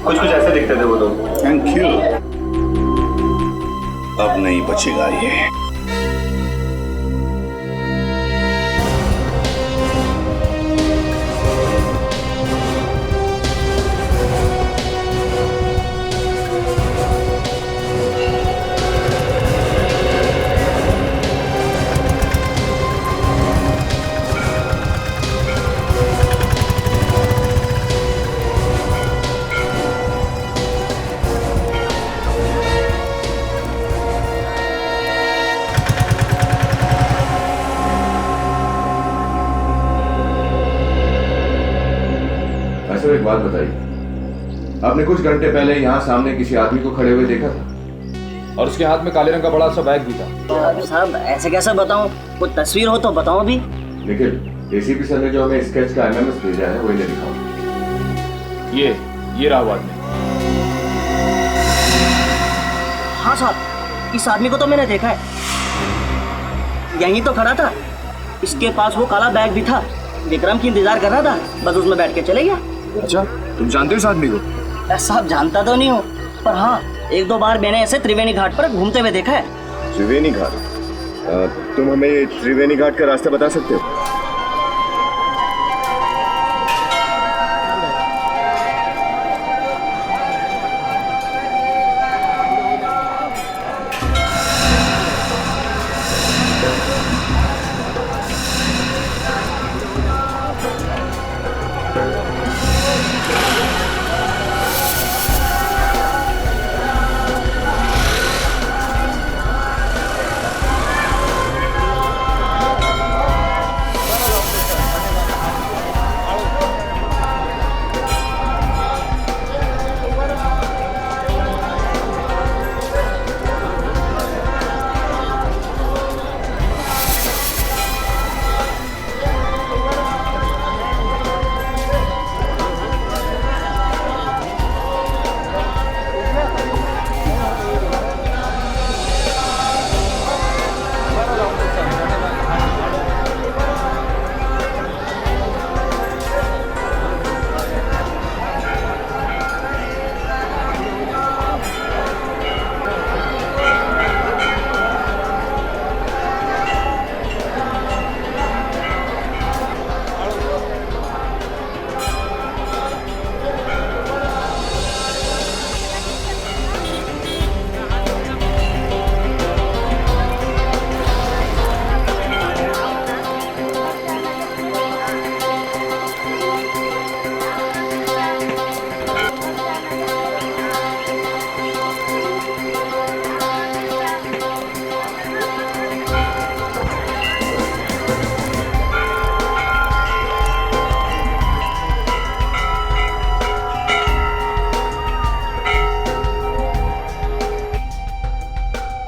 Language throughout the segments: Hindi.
कुछ कुछ ऐसे दिखते थे वो लोग। Thank you. अब नहीं बचेगा ये। सर एक बात बताइए, आपने कुछ घंटे पहले यहाँ सामने किसी आदमी को खड़े हुए देखा था और उसके हाथ में काले रंग का बड़ा सा बैग भी था। साहब ऐसे कैसे बताऊं, कोई तस्वीर हो तो बताओ भी। निखिल, एसीपी सर ने जो हमें स्केच का एमएमएस भेजा है वो इन्हें दिखाओ। ये रहा वो आदमी। हाँ साहब, इस आदमी को तो मैंने देखा है, यहीं तो खड़ा था। इसके पास वो काला बैग भी था। विक्रम की इंतजार कर रहा था, बस उसमें बैठ के चले गया। अच्छा, तुम जानते हो इस आदमी को? साहब जानता तो नहीं हूँ, पर हाँ एक दो बार मैंने ऐसे त्रिवेणी घाट पर घूमते हुए देखा है। त्रिवेणी घाट? तुम हमें त्रिवेणी घाट का रास्ता बता सकते हो?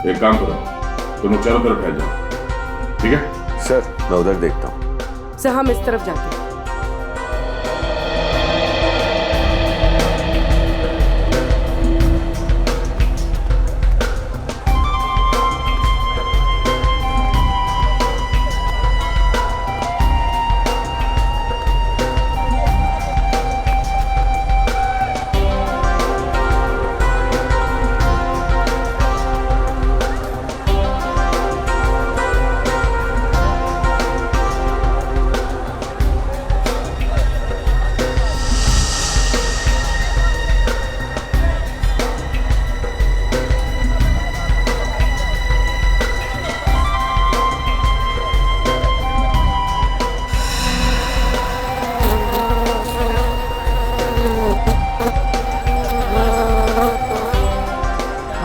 एक काम करो, तुम चारों तरफ फैल जाओ, ठीक है? सर मैं उधर देखता हूँ। सर हम इस तरफ जाते हैं।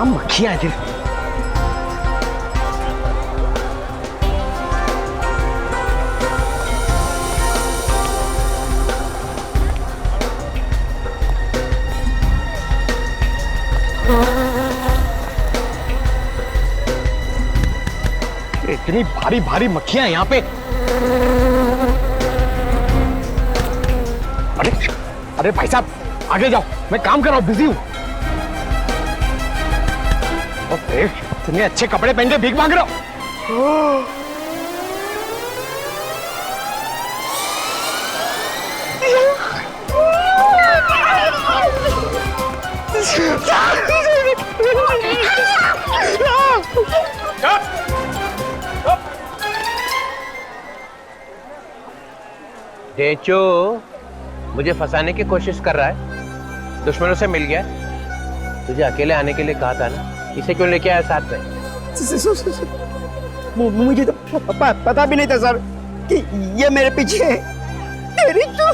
मक्खियां हैं। इतनी भारी भारी मक्खियां यहाँ पे। अरे अरे भाई साहब आगे जाओ, मैं काम कर रहा हूँ, बिजी हूँ। इतने अच्छे कपड़े पहन के भीख मांग रहा हूँ। टेचो मुझे फंसाने की कोशिश कर रहा है, दुश्मनों से मिल गया। तुझे अकेले आने के लिए कहा था ना, इसे क्यों लेके आया साथ में? मुझे तो पता भी नहीं था सर कि ये मेरे पीछे है। तेरी तो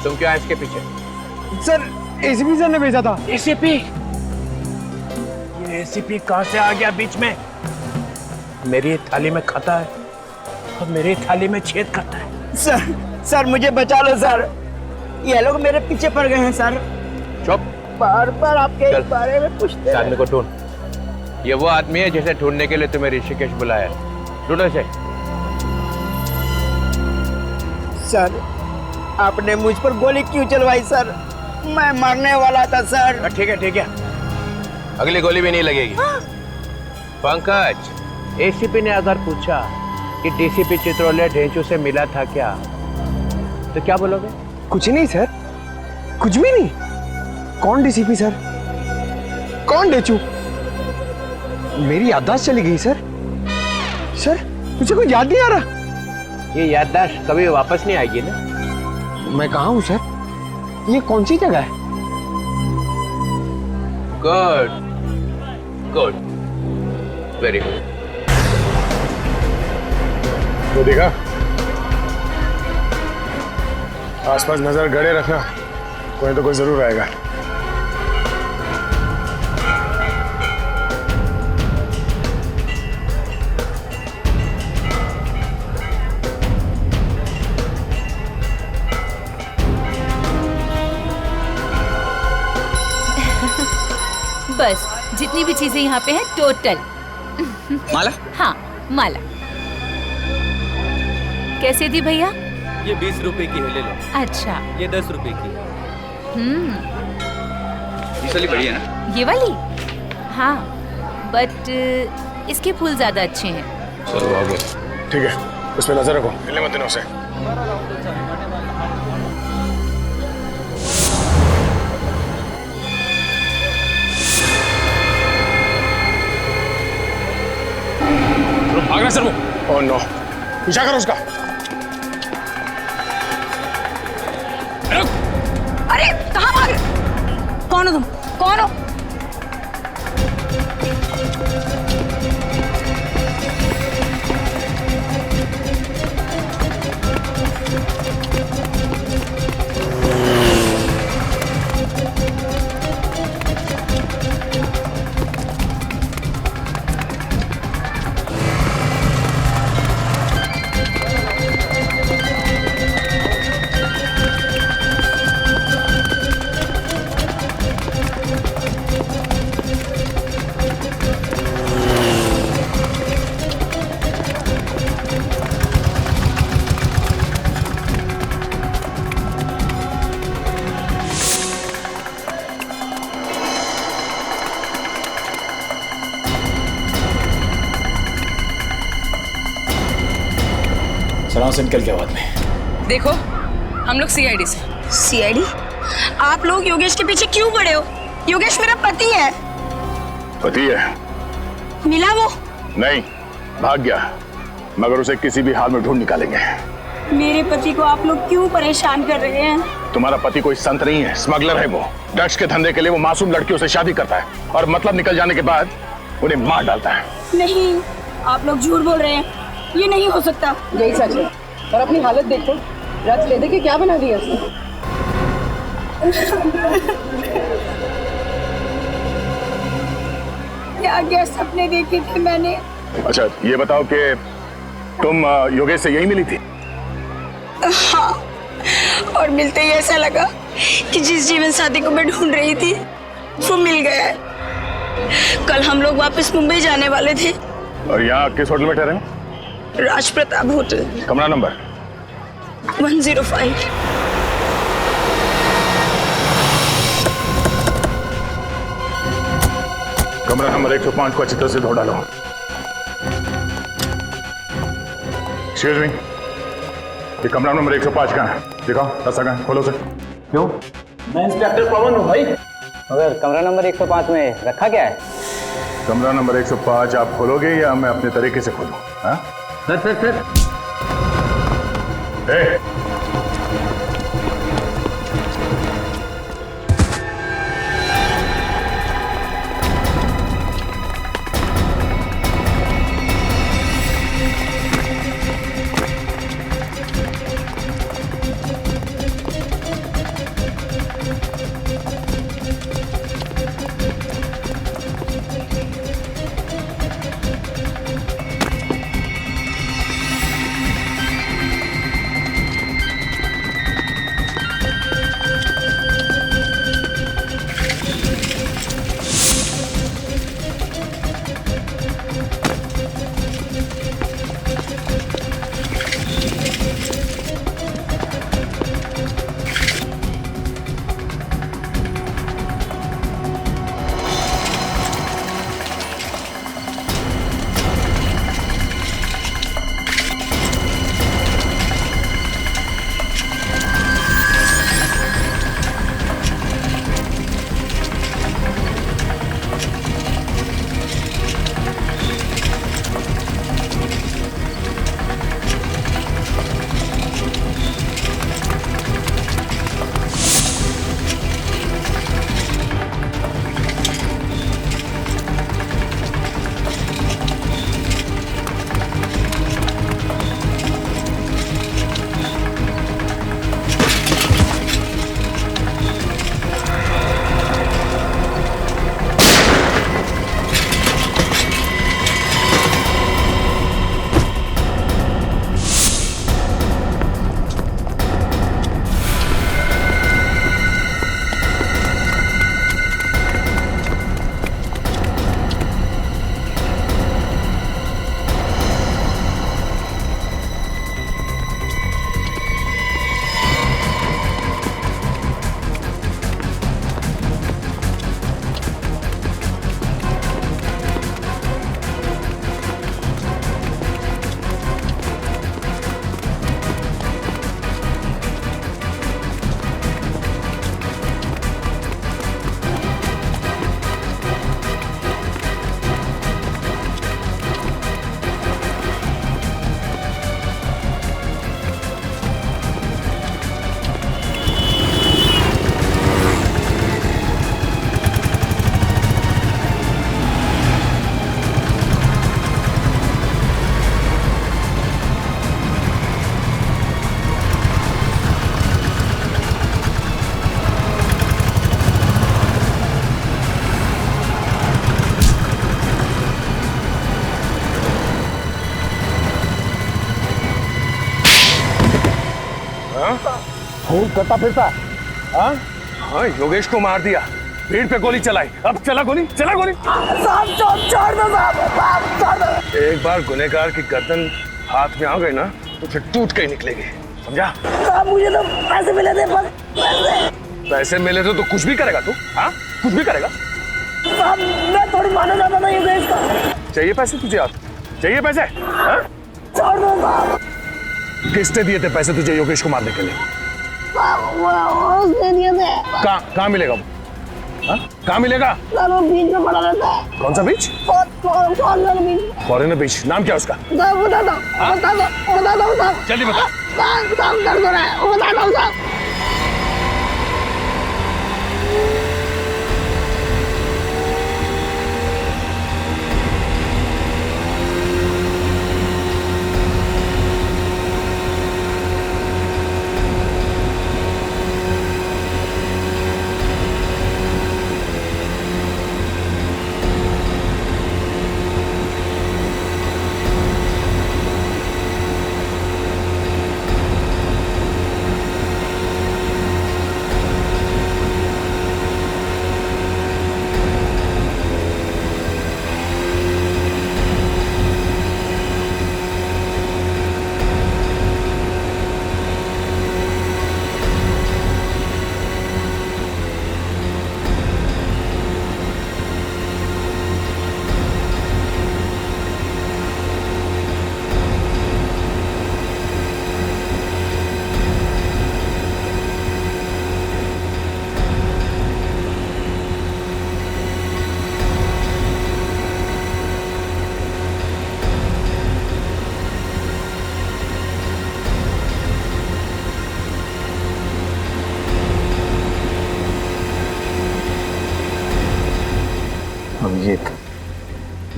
तुम क्यों आए इसके पीछे? सर एसीपी सर ने भेजा था। एसीपी? ये एसीपी कहां से आ गया बीच में? मेरी थाली में खाता है और मेरी थाली में छेद करता है। सर मुझे बचा लो सर, ये लोग मेरे पीछे पड़ गए हैं सर। चुप। बार बार आपके चल। बारे में पूछते इस आदमी को ढूंढ। ये वो आदमी है जिसे ढूंढने के लिए तुम्हें ऋषिकेश बुलाया। ढूंढो इसे। सर आपने मुझ पर गोली क्यों चलवाई सर? मैं मरने वाला था सर। ठीक है, अगली गोली भी नहीं लगेगी। पंकज, एसीपी ने अगर पूछा कि डीसीपी चित्रोले ढेंचू से मिला था क्या, तो क्या बोलोगे? कुछ नहीं सर, कुछ भी नहीं। कौन डीसीपी सर? कौन डेचू? मेरी याददाश्त चली गई सर। सर मुझे कुछ याद नहीं आ रहा। ये याददाश्त कभी वापस नहीं आएगी ना। मैं कहाँ हूँ सर? ये कौन सी जगह है? Good, very good. तो देखा, आसपास नजर गड़े रखना, कोई तो कोई जरूर आएगा। बस जितनी भी चीजें यहाँ पे हैं टोटल। माला? हाँ माला। कैसे दी भैया? ये 20 रुपए की है, ले लो। अच्छा। ये 10 रुपए की है। ये वाली बढ़िया है ना? ये वाली? हाँ, बट इसके फूल ज्यादा अच्छे हैं। चलो आगे। ठीक है, उस पर नजर रखो, हिलने मत देना उसे। भाग रहा सर वो। ओह नो, पीछा करो उसका। अरे कहाँ भाग? कौन हो तुम? कौन हो? सलाम से निकल के बाद में। देखो, हम लोग सीआईडी से। सीआईडी? आप लोग योगेश के पीछे क्यों पड़े हो? योगेश मेरा पति है। पति है? मिला वो? नहीं, भाग गया, मगर उसे किसी भी हाल में ढूंढ निकालेंगे। मेरे पति को आप लोग क्यों परेशान कर रहे हैं? तुम्हारा पति कोई संत नहीं है, स्मगलर है वो। ड्रग्स के धंधे के लिए वो मासूम लड़कियों से शादी करता है और मतलब निकल जाने के बाद उन्हें मार डालता है। नहीं, आप लोग झूठ बोल रहे हैं, ये नहीं हो सकता। यही सच है। और अपनी हालत देखो, ड्रग्स ले दे के क्या बना दिया उसने। क्या क्या सपने देखे थे मैंने। अच्छा ये बताओ कि तुम योगेश से यही मिली थी? हाँ, और मिलते ही ऐसा लगा कि जिस जीवन साथी को मैं ढूंढ रही थी वो मिल गया है। कल हम लोग वापस मुंबई जाने वाले थे। और यहाँ किस होटल में ठहरे हो? राज प्रताप होटल, कमरा नंबर 105। कमरा नंबर 105 को अच्छी तरह से धो डालो। एक्सक्यूज मी, ये कमरा नंबर 105 कहाँ है? दिखाओ, दस्ता कहाँ है? खोलो से। क्यों? मैं इंस्पेक्टर पवन हूँ भाई। मगर कमरा नंबर 105 में रखा क्या है? कमरा नंबर 105 आप खोलोगे या मैं अपने तरीके से खोलूं? हाँ? सर सर सर खूब करता फिरता। हाँ हाँ, योगेश को मार दिया, भीड़ पे गोली चलाई, अब चला गोली। साहब छोड़ दो साहब, छोड़ दो। एक बार गुनहगार की गर्दन हाथ में आ गई ना तो फिर टूट के ही निकलेगी, समझा? साहब मुझे तो पैसे मिले थे, बस पैसे मिले तो कुछ भी करेगा तू? हाँ कुछ भी करेगा? साहब मैं थोड़ी माना जाता था योगेश का। चाहिए पैसे तुझे? आप चाहिए पैसे? हाँ? छोड़ दो साहब। किसने दिए थे पैसे तुझे योगेश को मारने के लिए? उसने दिए थे। कहाँ मिलेगा वो? हाँ? कहाँ मिलेगा? वो बीच में पड़ा रहता है। कौन सा बीच? फॉरेनर बीच। फॉरेनर बीच, नाम क्या उसका? बता दो साहब। जल्दी बता। साहब दर्द हो रहा है, बता दो साहब।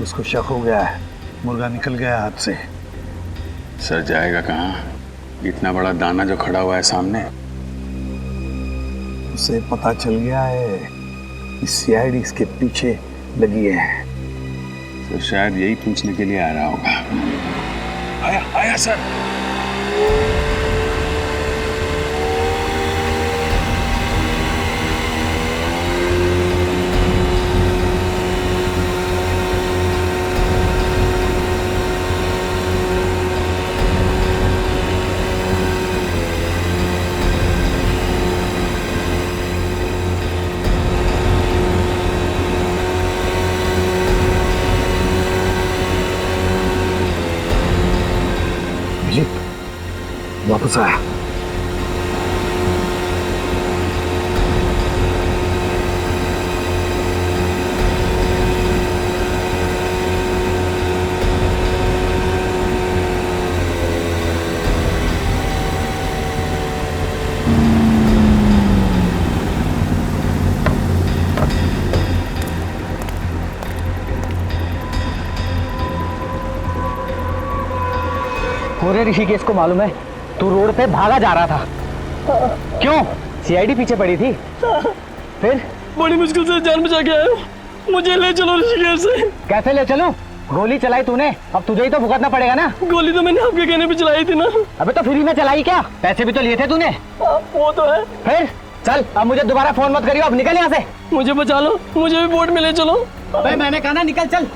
उसको शक हो गया है, मुर्गा निकल गया हाथ से। सर जाएगा कहाँ? इतना बड़ा दाना जो खड़ा हुआ है सामने। उसे पता चल गया है कि सीआईडी इसके पीछे लगी है, तो शायद यही पूछने के लिए आ रहा होगा। आया आया सर। वापस आया। पूरे ऋषिकेश को मालूम है तू रोड पे भागा जा रहा था। क्यों? सीआईडी पीछे पड़ी थी। फिर बड़ी मुश्किल से जान बचा के आया हूँ, मुझे ले चलो ऋषिकेश से। कैसे ले चलूं? गोली चलाई तूने, अब तुझे ही तो भुगतना पड़ेगा ना। गोली तो मैंने आपके कहने पे चलाई थी ना। अबे तो फ्री में चलाई क्या? पैसे भी तो लिए थे तूने। वो तो है। फिर चल, अब मुझे दोबारा फोन मत करियो, अब निकल यहाँ से। मुझे बचा लो, मुझे भी बोट में ले चलो। अबे मैंने कहा ना निकल चल।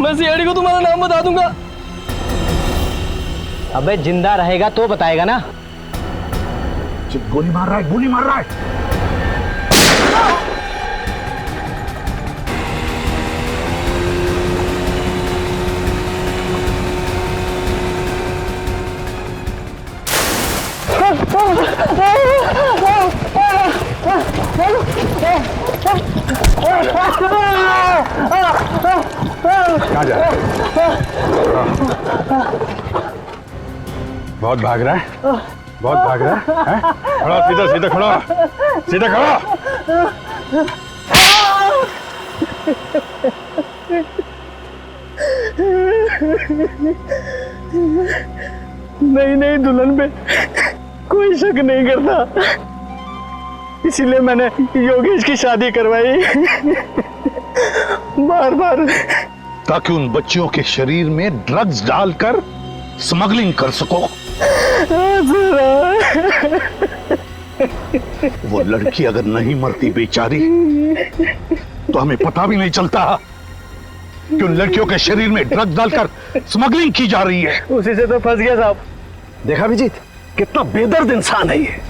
मैं सीआईडी को तुम्हारा नाम बता दूंगा। अबे जिंदा रहेगा तो बताएगा ना। गोली मार रहा है, गोली मार रहा है। कहाँ जा रहा है? बहुत भाग रहा है, बहुत भाग रहा है? खड़ा, सीधा सीधा खड़ा, सीधा खड़ा। नहीं नहीं, दुल्हन पे कोई शक नहीं करता, इसीलिए मैंने योगेश की शादी करवाई। बार बार ताकि उन बच्चियों के शरीर में ड्रग्स डालकर स्मगलिंग कर सको। वो लड़की अगर नहीं मरती बेचारी तो हमें पता भी नहीं चलता कि उन लड़कियों के शरीर में ड्रग्स डालकर स्मगलिंग की जा रही है। उसी से तो फंस गया साहब। देखा अभिजीत, कितना बेदर्द इंसान है ये।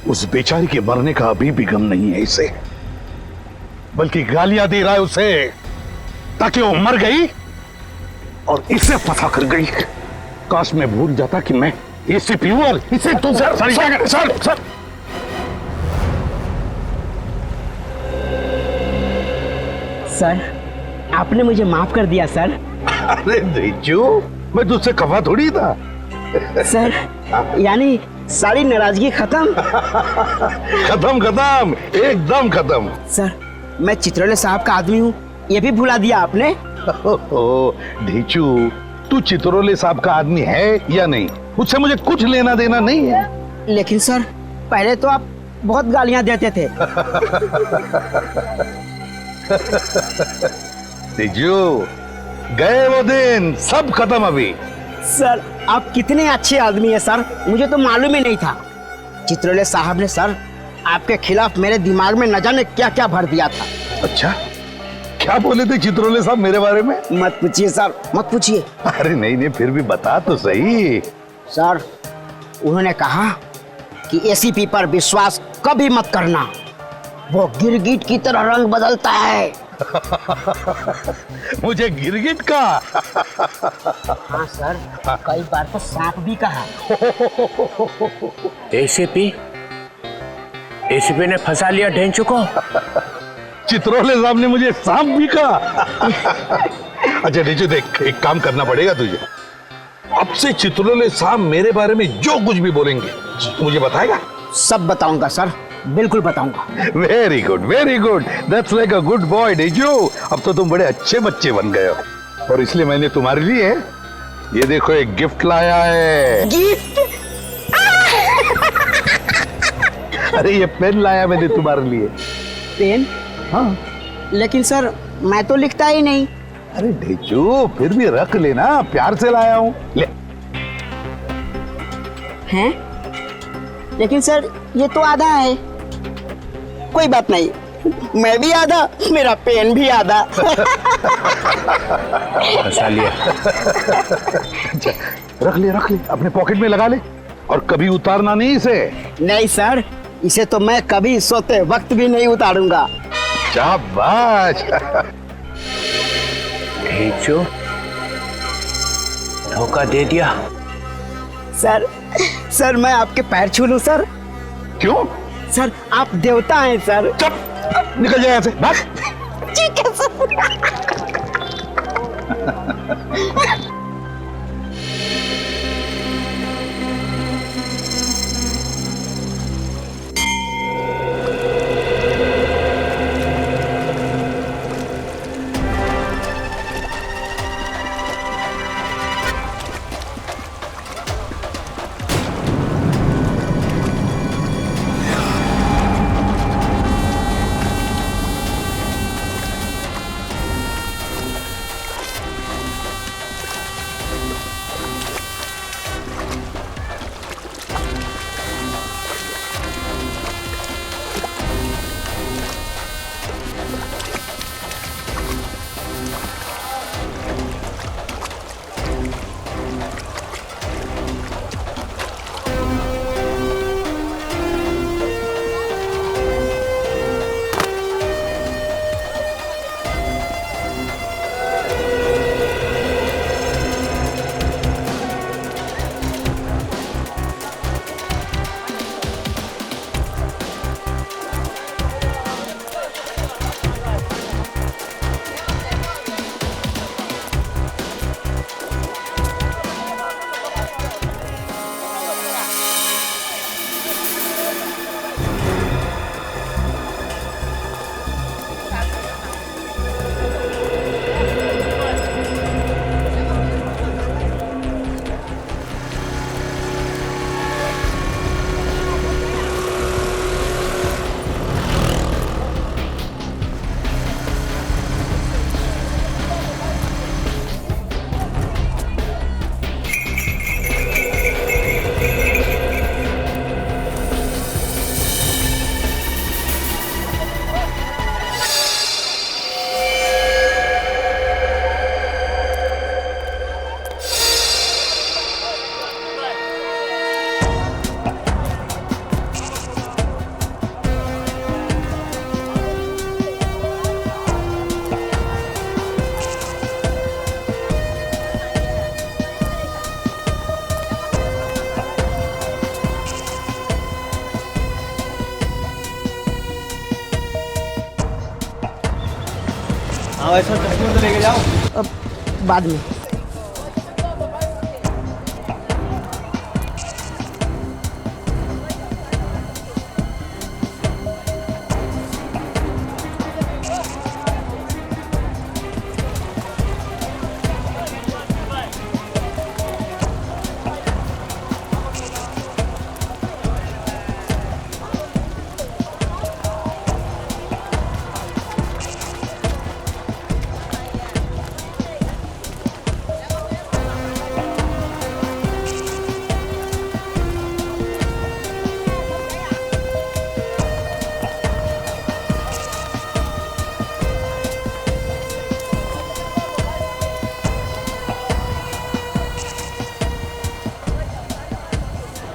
उस बेचारी के मरने का अभी भी गम नहीं है इसे, बल्कि गालियां दे रहा है उसे ताकि वो मर गई और इसे फंसा कर गई। काश मैं भूल जाता कि मैं एसीपी हूं और इसे तुम सर सर, आपने मुझे माफ कर दिया सर। अरे देजू, मैं तुझसे खफा थोड़ी था। सर, यानी सारी नाराजगी खत्म। खत्म खत्म, एकदम खत्म। सर, मैं चित्रोले साहब का आदमी हूँ, ये भी भुला दिया आपने। ढीचू, तू चित्रोले साहब का आदमी है या नहीं, उससे मुझे कुछ लेना देना नहीं है। लेकिन सर, पहले तो आप बहुत गालियां देते थे। ढीचू, गए वो दिन, सब खत्म अभी। सर, आप कितने अच्छे आदमी हैं सर, मुझे तो मालूम ही नहीं था। चित्रोले साहब ने सर आपके खिलाफ मेरे दिमाग में न जाने क्या क्या भर दिया था। अच्छा, क्या बोले थे चित्रोले साहब मेरे बारे में? मत पूछिए सर, मत पूछिए। अरे नहीं नहीं, फिर भी बता तो सही। सर, उन्होंने कहा कि एसीपी पर विश्वास कभी मत करना, वो गिरगिट की तरह रंग बदलता है। मुझे गिरगिट का? हाँ सर, कई बार तो सांप भी कहा। एसीपी ने फंसा लिया ढेंचू को। चित्रोले साहब ने मुझे सांप भी कहा। अच्छा ढेंचू, देख, एक काम करना पड़ेगा तुझे। अब से चित्रोले साहब मेरे बारे में जो कुछ भी बोलेंगे मुझे बताएगा? सब बताऊंगा सर, बिल्कुल बताऊंगा। Very good, that's like a good boy डेजू। अब तो तुम बड़े अच्छे बच्चे बन गए हो और इसलिए मैंने तुम्हारे लिए ये देखो एक गिफ्ट लाया है। गिफ्ट? अरे ये पेन लाया मैंने तुम्हारे लिए। पेन? हाँ। लेकिन सर मैं तो लिखता ही नहीं। अरे डेजू फिर भी रख लेना, प्यार से लाया हूँ, ले। हैं? लेकिन सर ये तो आधा है। कोई बात नहीं, मैं भी आधा, मेरा पेन भी आधा। हंसा लिया। अच्छा, रख ले अपने पॉकेट में लगा ले और कभी उतारना नहीं इसे। नहीं सर, इसे तो मैं कभी सोते वक्त भी नहीं उतारूंगा। शाबाश। भेजो, धोखा दे दिया। सर मैं आपके पैर छू लूं सर? क्यों? सर आप देवता हैं सर। चुप, निकल जाए यहाँ से, भाग। ठीक है सर। हाँ ऐसा चश्मे तो लेके जाओ। अब बाद में।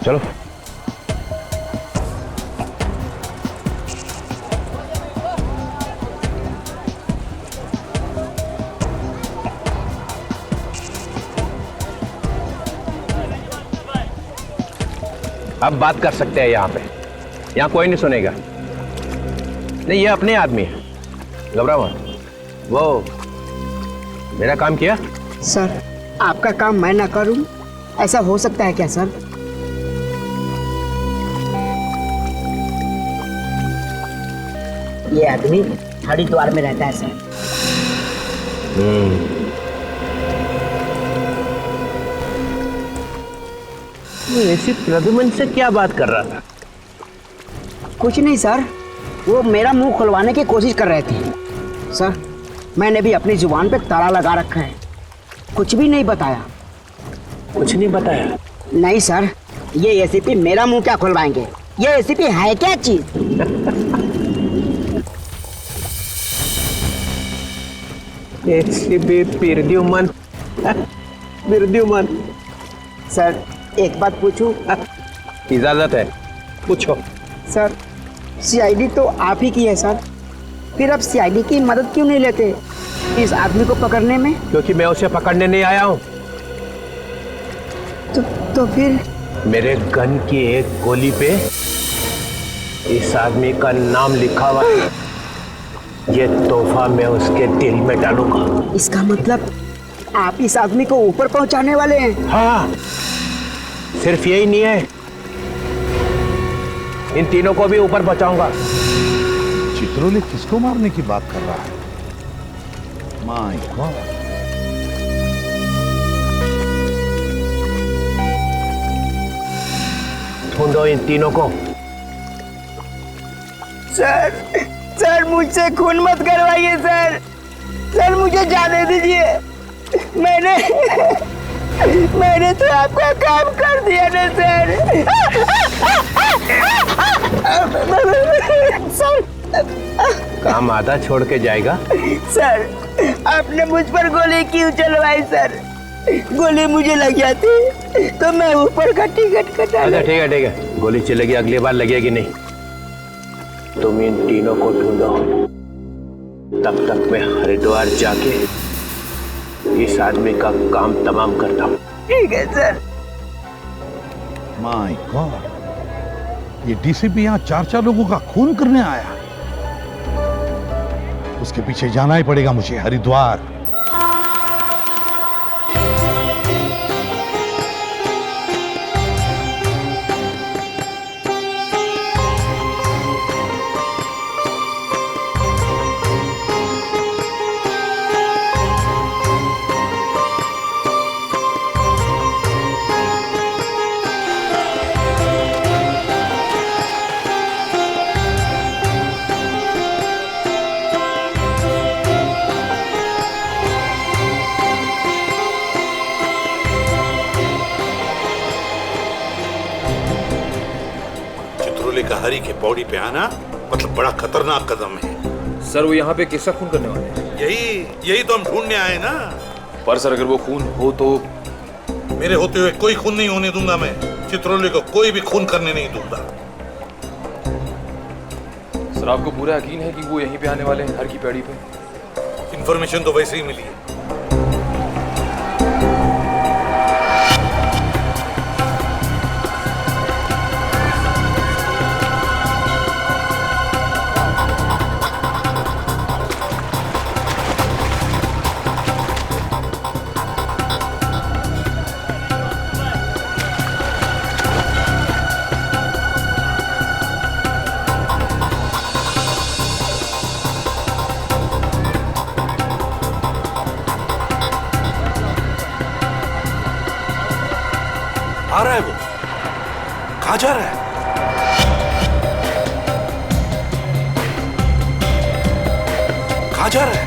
चलो। अब बात कर सकते हैं यहाँ पे, यहाँ कोई नहीं सुनेगा। नहीं, ये अपने आदमी है, घबराओ मत। वो मेरा काम किया। सर आपका काम मैं ना करूं, ऐसा हो सकता है क्या सर? ये आदमी हरिद्वार में रहता है सर। ऐसी प्रद्युमन से क्या बात कर रहा था? कुछ नहीं सर, वो मेरा मुंह खुलवाने की कोशिश कर रहे थे। सर मैंने भी अपनी जुबान पे ताला लगा रखा है, कुछ भी नहीं बताया। कुछ नहीं बताया? नहीं सर, ये एसीपी मेरा मुंह क्या खुलवाएंगे? ये एसीपी है क्या चीज? एसीपी प्रद्युमन। प्रद्युमन। सर एक बात पूछूं? इजाजत है, पूछो। सर सीआईडी तो आप ही की है सर, फिर आप सीआईडी की मदद क्यों नहीं लेते इस आदमी को पकड़ने में? क्योंकि मैं उसे पकड़ने नहीं आया हूँ। तो फिर? मेरे गन की एक गोली पे इस आदमी का नाम लिखा हुआ है। ये तोहफा मैं उसके दिल में डालूंगा। इसका मतलब आप इस आदमी को ऊपर पहुंचाने वाले हैं? हाँ, सिर्फ यही नहीं है, इन तीनों को भी ऊपर पहुंचाऊंगा। चित्रोले किसको मारने की बात कर रहा है? My God. ढूंढो इन तीनों को। सर मुझसे खून मत करवाइए सर। सर मुझे जाने दीजिए। मैंने तो आपका काम कर दिया ना सर। सर काम आधा छोड़ के जाएगा? सर आपने मुझ पर गोली क्यों चलवाई सर? गोली मुझे लग जाती तो मैं ऊपर का टिकट कटा। अच्छा ठीक है, गोली चलेगी, अगली बार लगेगी नहीं। तुम इन तीनों को ढूंढो, तब तक मैं हरिद्वार जाके इस आदमी का काम तमाम करता हूँ। ठीक है सर। माय गॉड, ये डीसीपी यहाँ चार लोगों का खून करने आया। उसके पीछे जाना ही पड़ेगा मुझे, हरिद्वार। हरी के बॉडी पे आना मतलब बड़ा खतरनाक कदम है। सर वो यहाँ पे किसका खून करने वाले हैं? यही तो हम ढूंढने आए ना। पर सर अगर वो खून हो तो? मेरे होते हुए कोई खून नहीं होने दूंगा मैं। चित्रोले को कोई भी खून करने नहीं दूंगा। सर आपको पूरा यकीन है कि वो यहीं पे आने वाले हैं, हर की पैड़ी पे? इंफॉर्मेशन तो वैसे ही मिली है। आ रहा है वो। कहाँ जा रहा है? कहाँ जा रहा है?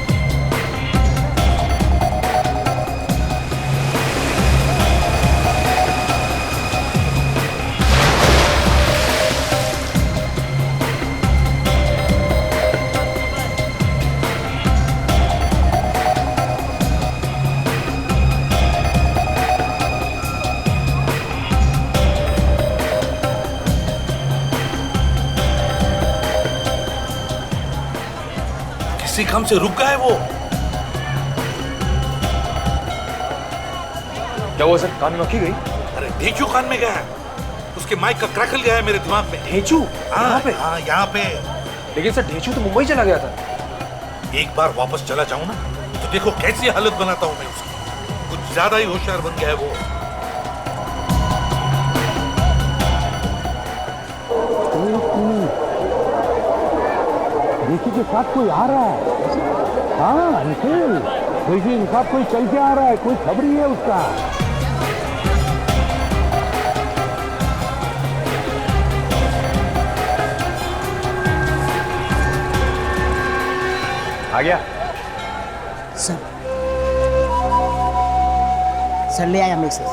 किसी काम से रुक गया है वो। क्या हुआ सर, कान में मक्खी गई? अरे ढेंचू कान में गया है, उसके माइक का क्रैकल गया है मेरे दिमाग में। ढेंचू? यहाँ पे? हाँ यहाँ पे। लेकिन सर ढेंचू तो मुंबई चला गया था। एक बार वापस चला जाऊं ना तो देखो कैसी हालत बनाता हूं मैं उसकी। कुछ ज्यादा ही होशियार बन गया है वो। ऋषि के साथ कोई आ रहा है। हाँ निखिल, ऋषि के साथ कोई चल के आ रहा है, कोई खबरी है उसका। आ गया सर। सर ले आया मैसेज।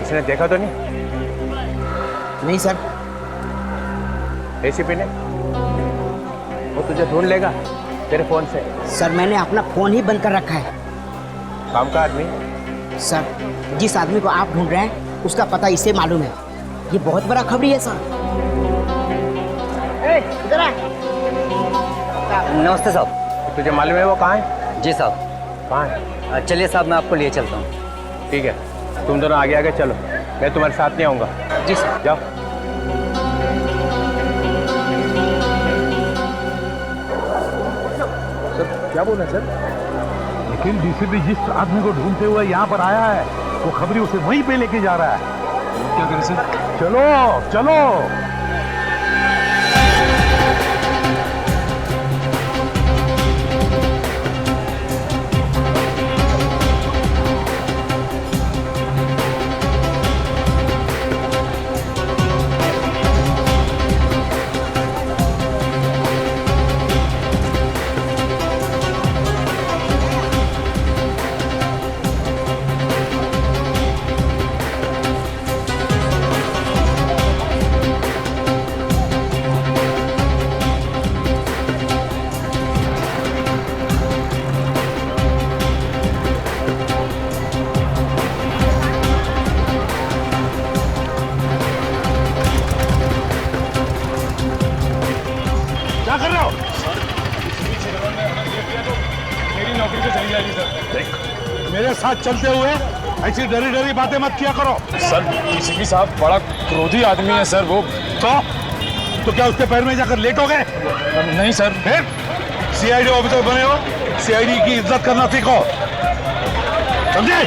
उसने देखा तो नहीं? नहीं सर। एसीपी ने? वो तुझे ढूंढ लेगा तेरे फोन से। सर मैंने अपना फोन ही बंद कर रखा है। काम का आदमी? सर जिस आदमी को आप ढूंढ रहे हैं उसका पता इसे मालूम है। ये बहुत बड़ा खबरी है सर। इधर आ। नमस्ते साहब। तुझे मालूम है वो कहाँ है? जी साहब। कहाँ है? चलिए साहब, मैं आपको लिए चलता हूँ। ठीक है, तुम दोनों आगे आगे चलो, मैं तुम्हारे साथ नहीं आऊँगा। जी सर। जाओ। सर क्या बोला सर? लेकिन डीसीपी जिस आदमी को ढूंढते हुए यहाँ पर आया है, वो खबरी उसे वहीं पे लेके जा रहा है। क्या करें सर? चलो चलो। क्या कर रहे हो? मेरी नौकरी तो चली जाएगी सर। देख, मेरे साथ चलते हुए ऐसी डरी डरी बातें मत किया करो। सर डीसीपी साहब बड़ा क्रोधी आदमी है सर वो। तो क्या उसके पैर में जाकर लेटोगे? नहीं सर। फिर सीआईडी ऑफिसर बने हो, सीआईडी की इज्जत करना सीखो, समझे?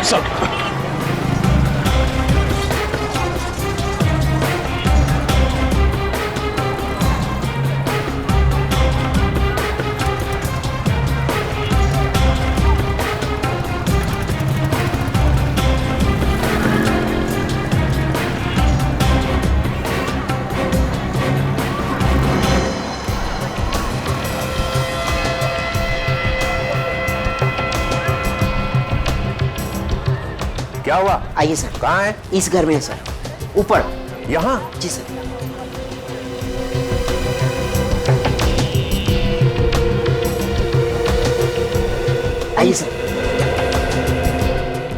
सर क्या हुआ? आइए सर। कहाँ है? इस घर में है सर, ऊपर। यहाँ? जी सर। आइए सर।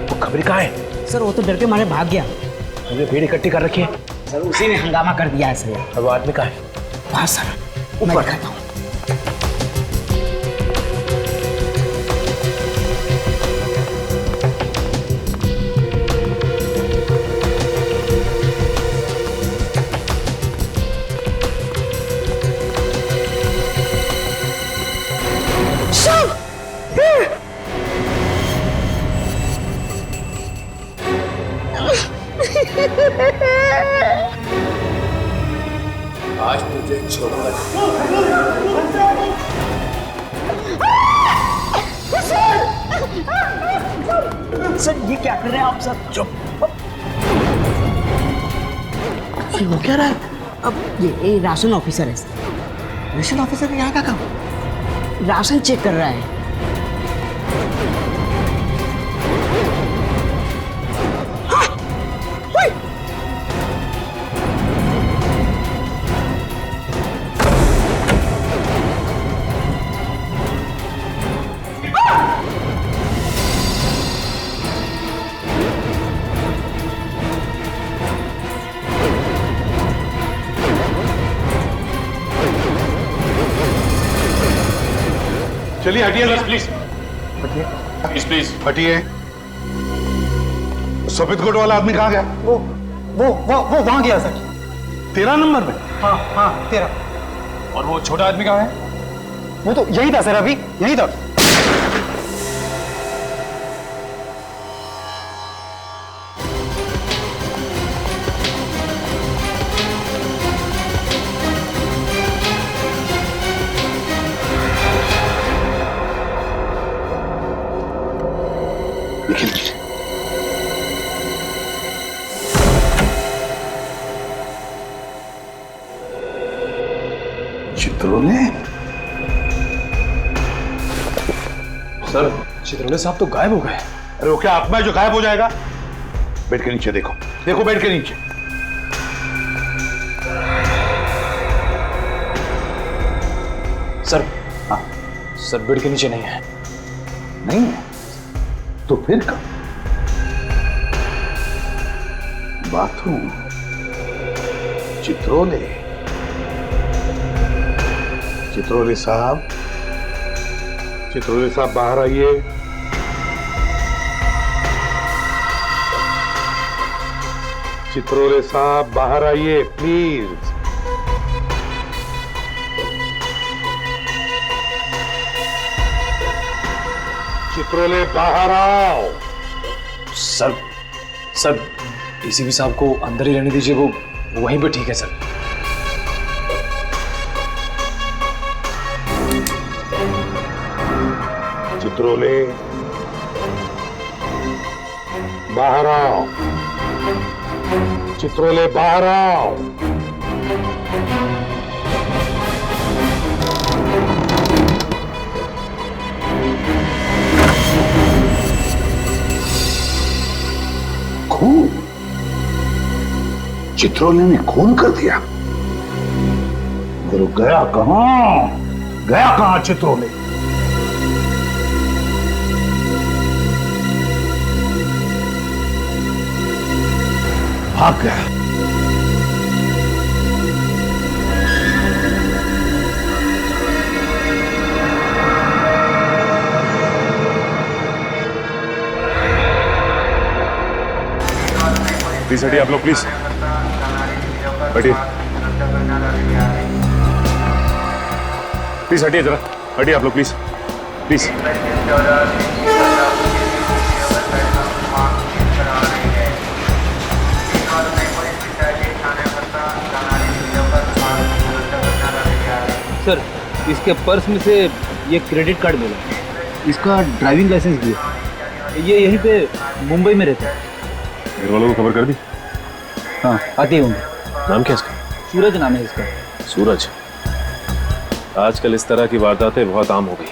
वो खबरी कहाँ है? सर वो तो डर के मारे भाग गया। मुझे भीड़ इकट्ठी कर रखी है। सर उसी ने हंगामा कर दिया है सर। अब वो आदमी कहाँ है? वहाँ सर, ऊपर खाता हूँ। आज तुझे छोड़ूंगा। सर ये क्या कर रहे हैं आप सर? चुप। ये वो क्या रहा है? अब ये राशन ऑफिसर है सर। राशन ऑफिसर यहाँ का काम? राशन चेक कर रहा है। चलिए हटिए सर, प्लीज प्लीज प्लीज हटिए। सफेद कोट वाला आदमी कहाँ गया? वो वहां गया सर। 13 नंबर में? हाँ 13। और वो छोटा आदमी कहाँ है? वो तो यही था सर, अभी यही था। देखिए नीचे। चित्रोले? सर चित्रोले साहब तो गायब हो गए। अरे वो क्या आत्मा है जो गायब हो जाएगा? बेड के नीचे देखो, देखो बेड के नीचे। सर हाँ सर बेड के नीचे नहीं है। नहीं है तो फिर कब? बाथरूम, चित्रोले, चित्रोले साहब, चित्रोले साहब बाहर आइए। चित्रोले साहब बाहर आइए प्लीज। चित्रोले बाहर आओ। सर डीसीपी साहब को अंदर ही रहने दीजिए, वो वहीं पे ठीक है सर। चित्रोले बाहर आओ। चित्रोले बाहर आओ। खून? चित्रोले ने खून कर दिया? गया कहां? गया कहां चित्रोले? भाग गया। प्लीज हटिए आप लोग, प्लीज हटिए, प्लीज हटिए जरा, हटिए आप लोग प्लीज प्लीज। सर इसके पर्स में से ये क्रेडिट कार्ड मिला, इसका ड्राइविंग लाइसेंस भी है। ये यहीं पे मुंबई में रहता है। घर वालों को खबर कर दी? हाँ आते होंगे। नाम क्या इसका? सूरज नाम है इसका। सूरज। आजकल इस तरह की वारदातें बहुत आम हो गई।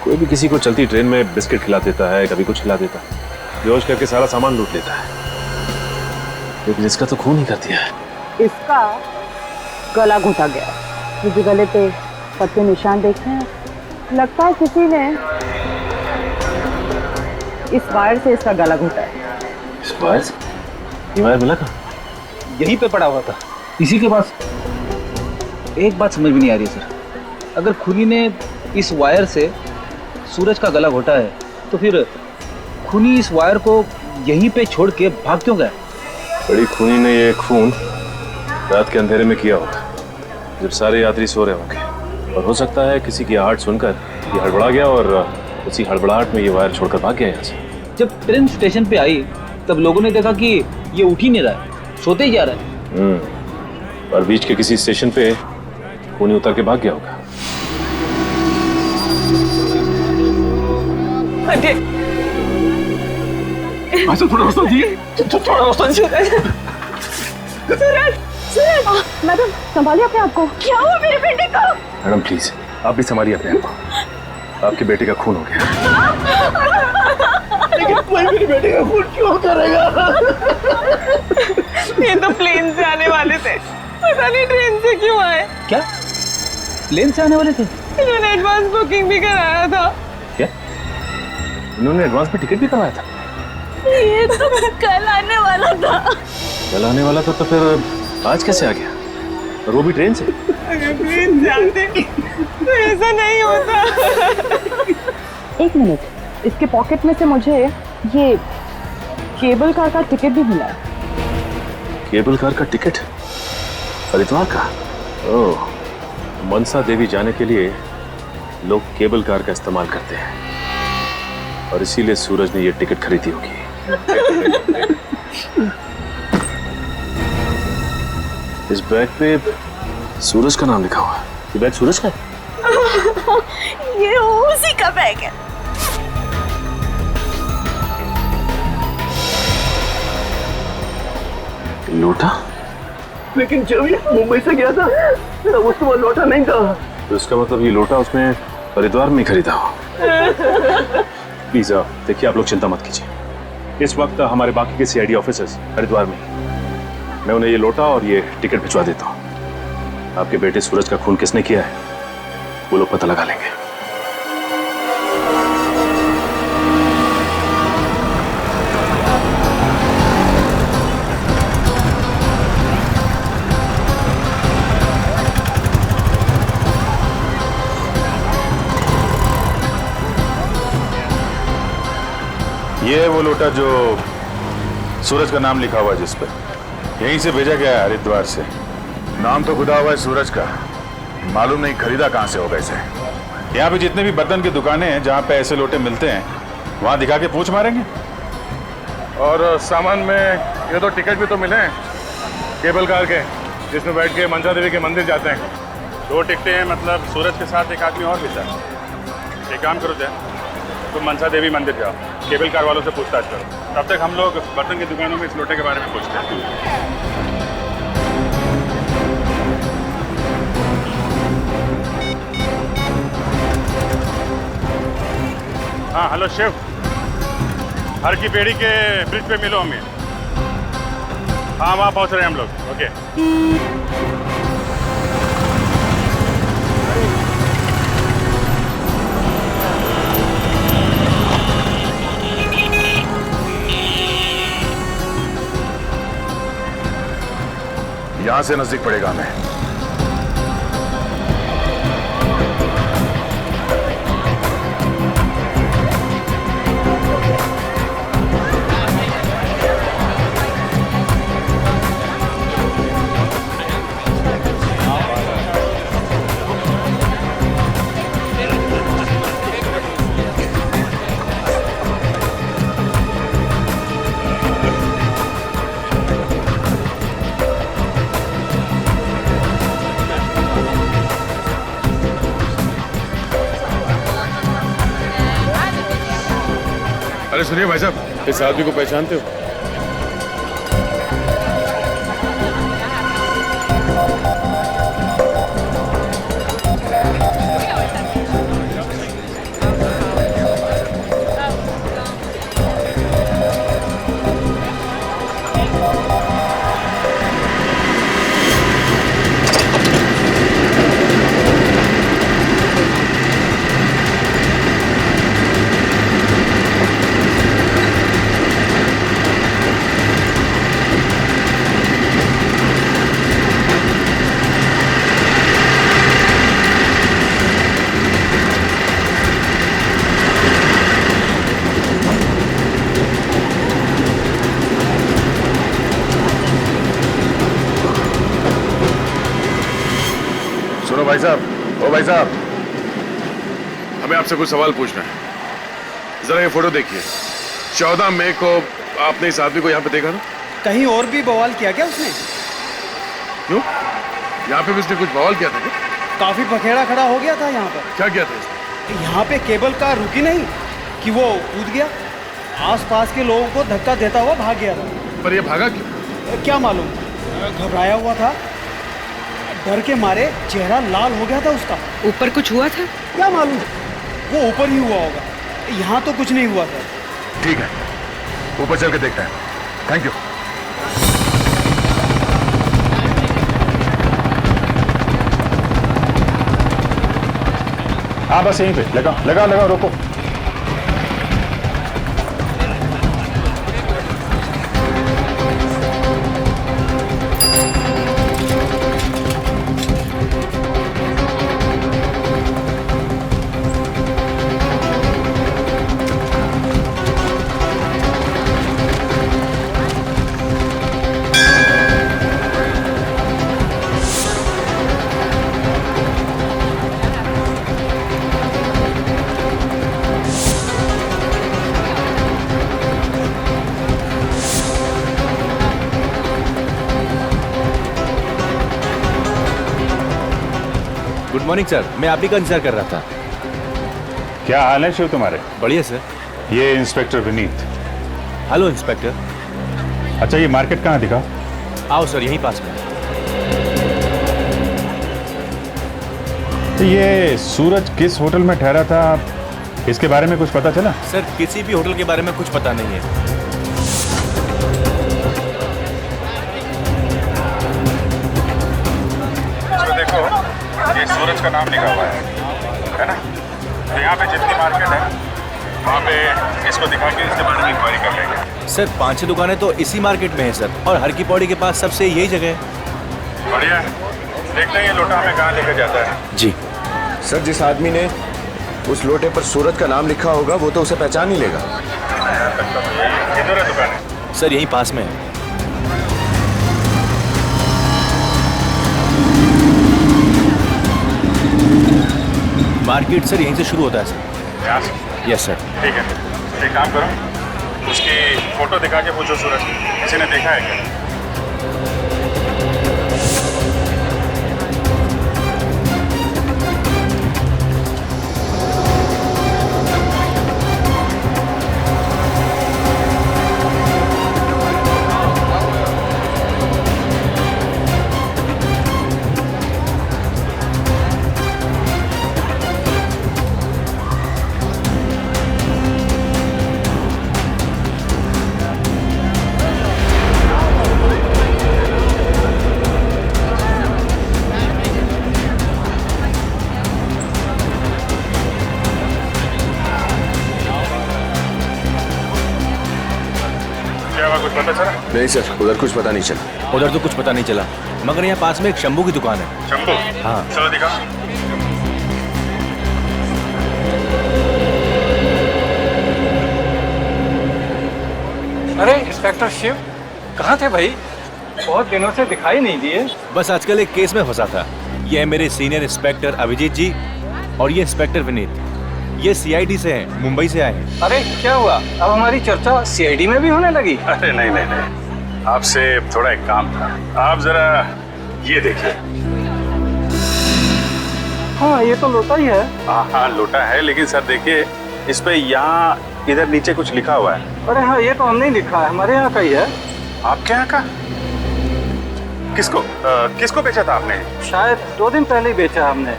कोई भी किसी को चलती ट्रेन में बिस्किट खिला देता है, कभी कुछ खिला देता है, बेहोश करके सारा सामान लूट लेता है। लेकिन इसका तो खून ही कर दिया है। इसका गला घोटा गया, क्योंकि गले पे पत्ते निशान देखे हैं। लगता है किसी ने इस वायर से इसका गला घोटा है। इस वायर से? ये वायर मिला कहाँ? यहीं पे पड़ा हुआ था, इसी के पास। एक बात समझ में नहीं आ रही सर, अगर खूनी ने इस वायर से सूरज का गला घोटा है तो फिर खूनी इस वायर को यहीं पे छोड़ के भाग क्यों गया? बड़ी खूनी ने ये खून रात के अंधेरे में किया होगा, जब सारे यात्री सो रहे होंगे। और हो सकता है किसी की आहट सुनकर ये हड़बड़ा गया और उसी हड़बड़ाहट में ये वायर छोड़कर भाग गया यहाँ से। जब ट्रेन स्टेशन पे आई तब लोगों ने देखा कि ये उठ ही नहीं रहा है, सोते ही जा रहा है। और बीच के किसी स्टेशन पे खूनी उतर के भाग गया होगा। थोड़ा रास्ता दिए, थोड़ा रास्ता दीजिए। सूरज, मैडम संभालिए अपने आप को। क्या हुआ मेरे बेटे को? मैडम प्लीज आप भी संभालिए अपने आप को, आपके बेटे का खून हो गया। लेकिन कोई मेरे बेटे का खून क्यों करेगा? ये तो प्लेन से आने वाले थे, पता नहीं ट्रेन से क्यों आए। क्या प्लेन से आने वाले थे? इन्होंने एडवांस बुकिंग भी कराया था। क्या इन्होंने एडवांस में टिकट भी करवाया था? ये तो कल आने वाला था। कल आने वाला था तो फिर आज कैसे आ गया? और वो भी ट्रेन से? अगर प्लेन से आते तो ऐसा नहीं होता। एक मिनट, इसके पॉकेट में से मुझे ये केबल कार का टिकट भी मिला है। केबल कार का टिकट? हरिद्वार का? ओह, मनसा देवी जाने के लिए लोग केबल कार का इस्तेमाल करते हैं और इसीलिए सूरज ने ये टिकट खरीदी होगी। इस बैग पे सूरज का नाम लिखा हुआ है। ये बैग सूरज का है? ये उसी का बैग है। लोटा? लेकिन जब ये मुंबई से गया था वो सुबह लौटा नहीं था। तो इसका मतलब ये लोटा उसने हरिद्वार में खरीदा हो। प्लीज देखिए, आप लोग चिंता मत कीजिए। इस वक्त हमारे बाकी के सीआईडी ऑफिसर्स हरिद्वार में, मैं उन्हें ये लोटा और ये टिकट भिजवा देता हूँ। आपके बेटे सूरज का खून किसने किया है वो लोग पता लगा लेंगे। ये वो लोटा जो सूरज का नाम लिखा हुआ है जिस पर, यहीं से भेजा गया है हरिद्वार से। नाम तो खुदा हुआ है सूरज का, मालूम नहीं खरीदा कहाँ से होगा इसे। यहाँ पे जितने भी बर्तन की दुकानें हैं जहाँ पे ऐसे लोटे मिलते हैं वहाँ दिखा के पूछ मारेंगे। और सामान में ये तो टिकट भी तो मिले हैं केबल कार के, जिसमें बैठ के मनसा देवी के मंदिर जाते हैं। 2 टिकटें हैं, मतलब सूरज के साथ एक आदमी और भी था। एक काम करो जय, तुम मनसा देवी मंदिर जाओ, केबल कार वालों से पूछताछ करो। तब तक हम लोग बर्तन की दुकानों में इस लोटे के बारे में पूछते हैं। हाँ हेलो शेफ, हर की पेड़ी के ब्रिज पे मिलो हमें। हाँ वहाँ पहुँच रहे हैं हम लोग। ओके। यहाँ से नजदीक पड़ेगा हमें। अरे सुनिए भाई साहब, इस आदमी को पहचानते हो? भाई साहब, ओ भाई साहब, हमें आपसे कुछ सवाल पूछना है। जरा ये फोटो देखिए। 14 मई को आपने इस आदमी को यहाँ पे देखा था? कहीं और भी बवाल किया क्या उसने? क्यों? यहाँ पे भी उसने कुछ बवाल किया था क्या? काफी पखेड़ा खड़ा हो गया था यहाँ पर। क्या किया था इसने? यहाँ पे केबल कार रुकी नहीं कि वो कूद गया, आसपास के लोगों को धक्का देता हुआ भाग गया था। पर ये भागा क्यों? क्या मालूम, घबराया हुआ था, डर के मारे चेहरा लाल हो गया था उसका। ऊपर कुछ हुआ था? क्या मालूम, वो ऊपर ही हुआ होगा, यहाँ तो कुछ नहीं हुआ था। ठीक है, ऊपर चल के देखते हैं। Thank you. हाँ बस यहीं पे लगा रोको। गुड मॉर्निंग सर, मैं आप ही का इंतजार कर रहा था। क्या हाल है शिव तुम्हारे? बढ़िया सर। ये इंस्पेक्टर विनीत। Hello inspector. अच्छा ये मार्केट कहाँ दिखा? आओ सर, यहीं पास में। तो ये सूरज किस होटल में ठहरा था, इसके बारे में कुछ पता चला? सर किसी भी होटल के बारे में कुछ पता नहीं है। देखो, ये सूरज का नाम लिखा हुआ है ना? तो यहाँ पे जितनी मार्केट है वहाँ पे इसको दिखा के इसके बारे में इंक्वायरी कर लेंगे। सर 5-6 दुकानें तो इसी मार्केट में है सर, और हर की पौड़ी के पास सबसे यही जगह है। बढ़िया है, देखते हैं ये लोटा हमें कहाँ लेकर जाता है। जी सर, जिस आदमी ने उस लोटे पर सूरज का नाम लिखा होगा वो तो उसे पहचान ही लेगा। किधर है दुकान? सर यहीं पास में है। मार्केट सर यहीं से शुरू होता है सर। यहाँ से? Yes sir. ठीक है, एक काम करो, उसकी फोटो दिखा के पूछो सूरज किसी ने देखा है क्या? नहीं सर, उधर कुछ पता नहीं चला। उधर तो कुछ पता नहीं चला, मगर यहाँ पास में एक शंभू की दुकान है। शंभू? हाँ। चलो दिखा। अरे इंस्पेक्टर शिव, कहाँ थे भाई? बहुत दिनों से दिखाई नहीं दिए। बस आजकल एक केस में फंसा था। ये है मेरे सीनियर इंस्पेक्टर अभिजीत जी, और ये इंस्पेक्टर विनीत। ये सीआईडी से हैं, मुंबई से आए हैं। अरे क्या हुआ, अब हमारी चर्चा सीआईडी में भी होने लगी? अरे नहीं नहीं नहीं, आपसे थोड़ा एक काम था। आप जरा ये देखिए। हाँ ये तो लोटा ही है। हाँ लोटा है, लेकिन सर देखिए इस पे यहाँ इधर नीचे कुछ लिखा हुआ है। अरे हाँ, ये तो हमने लिखा है, हमारे यहाँ का ही है। आपके यहाँ का? किसको किसको बेचा था आपने? शायद 2 दिन पहले ही बेचा हमने,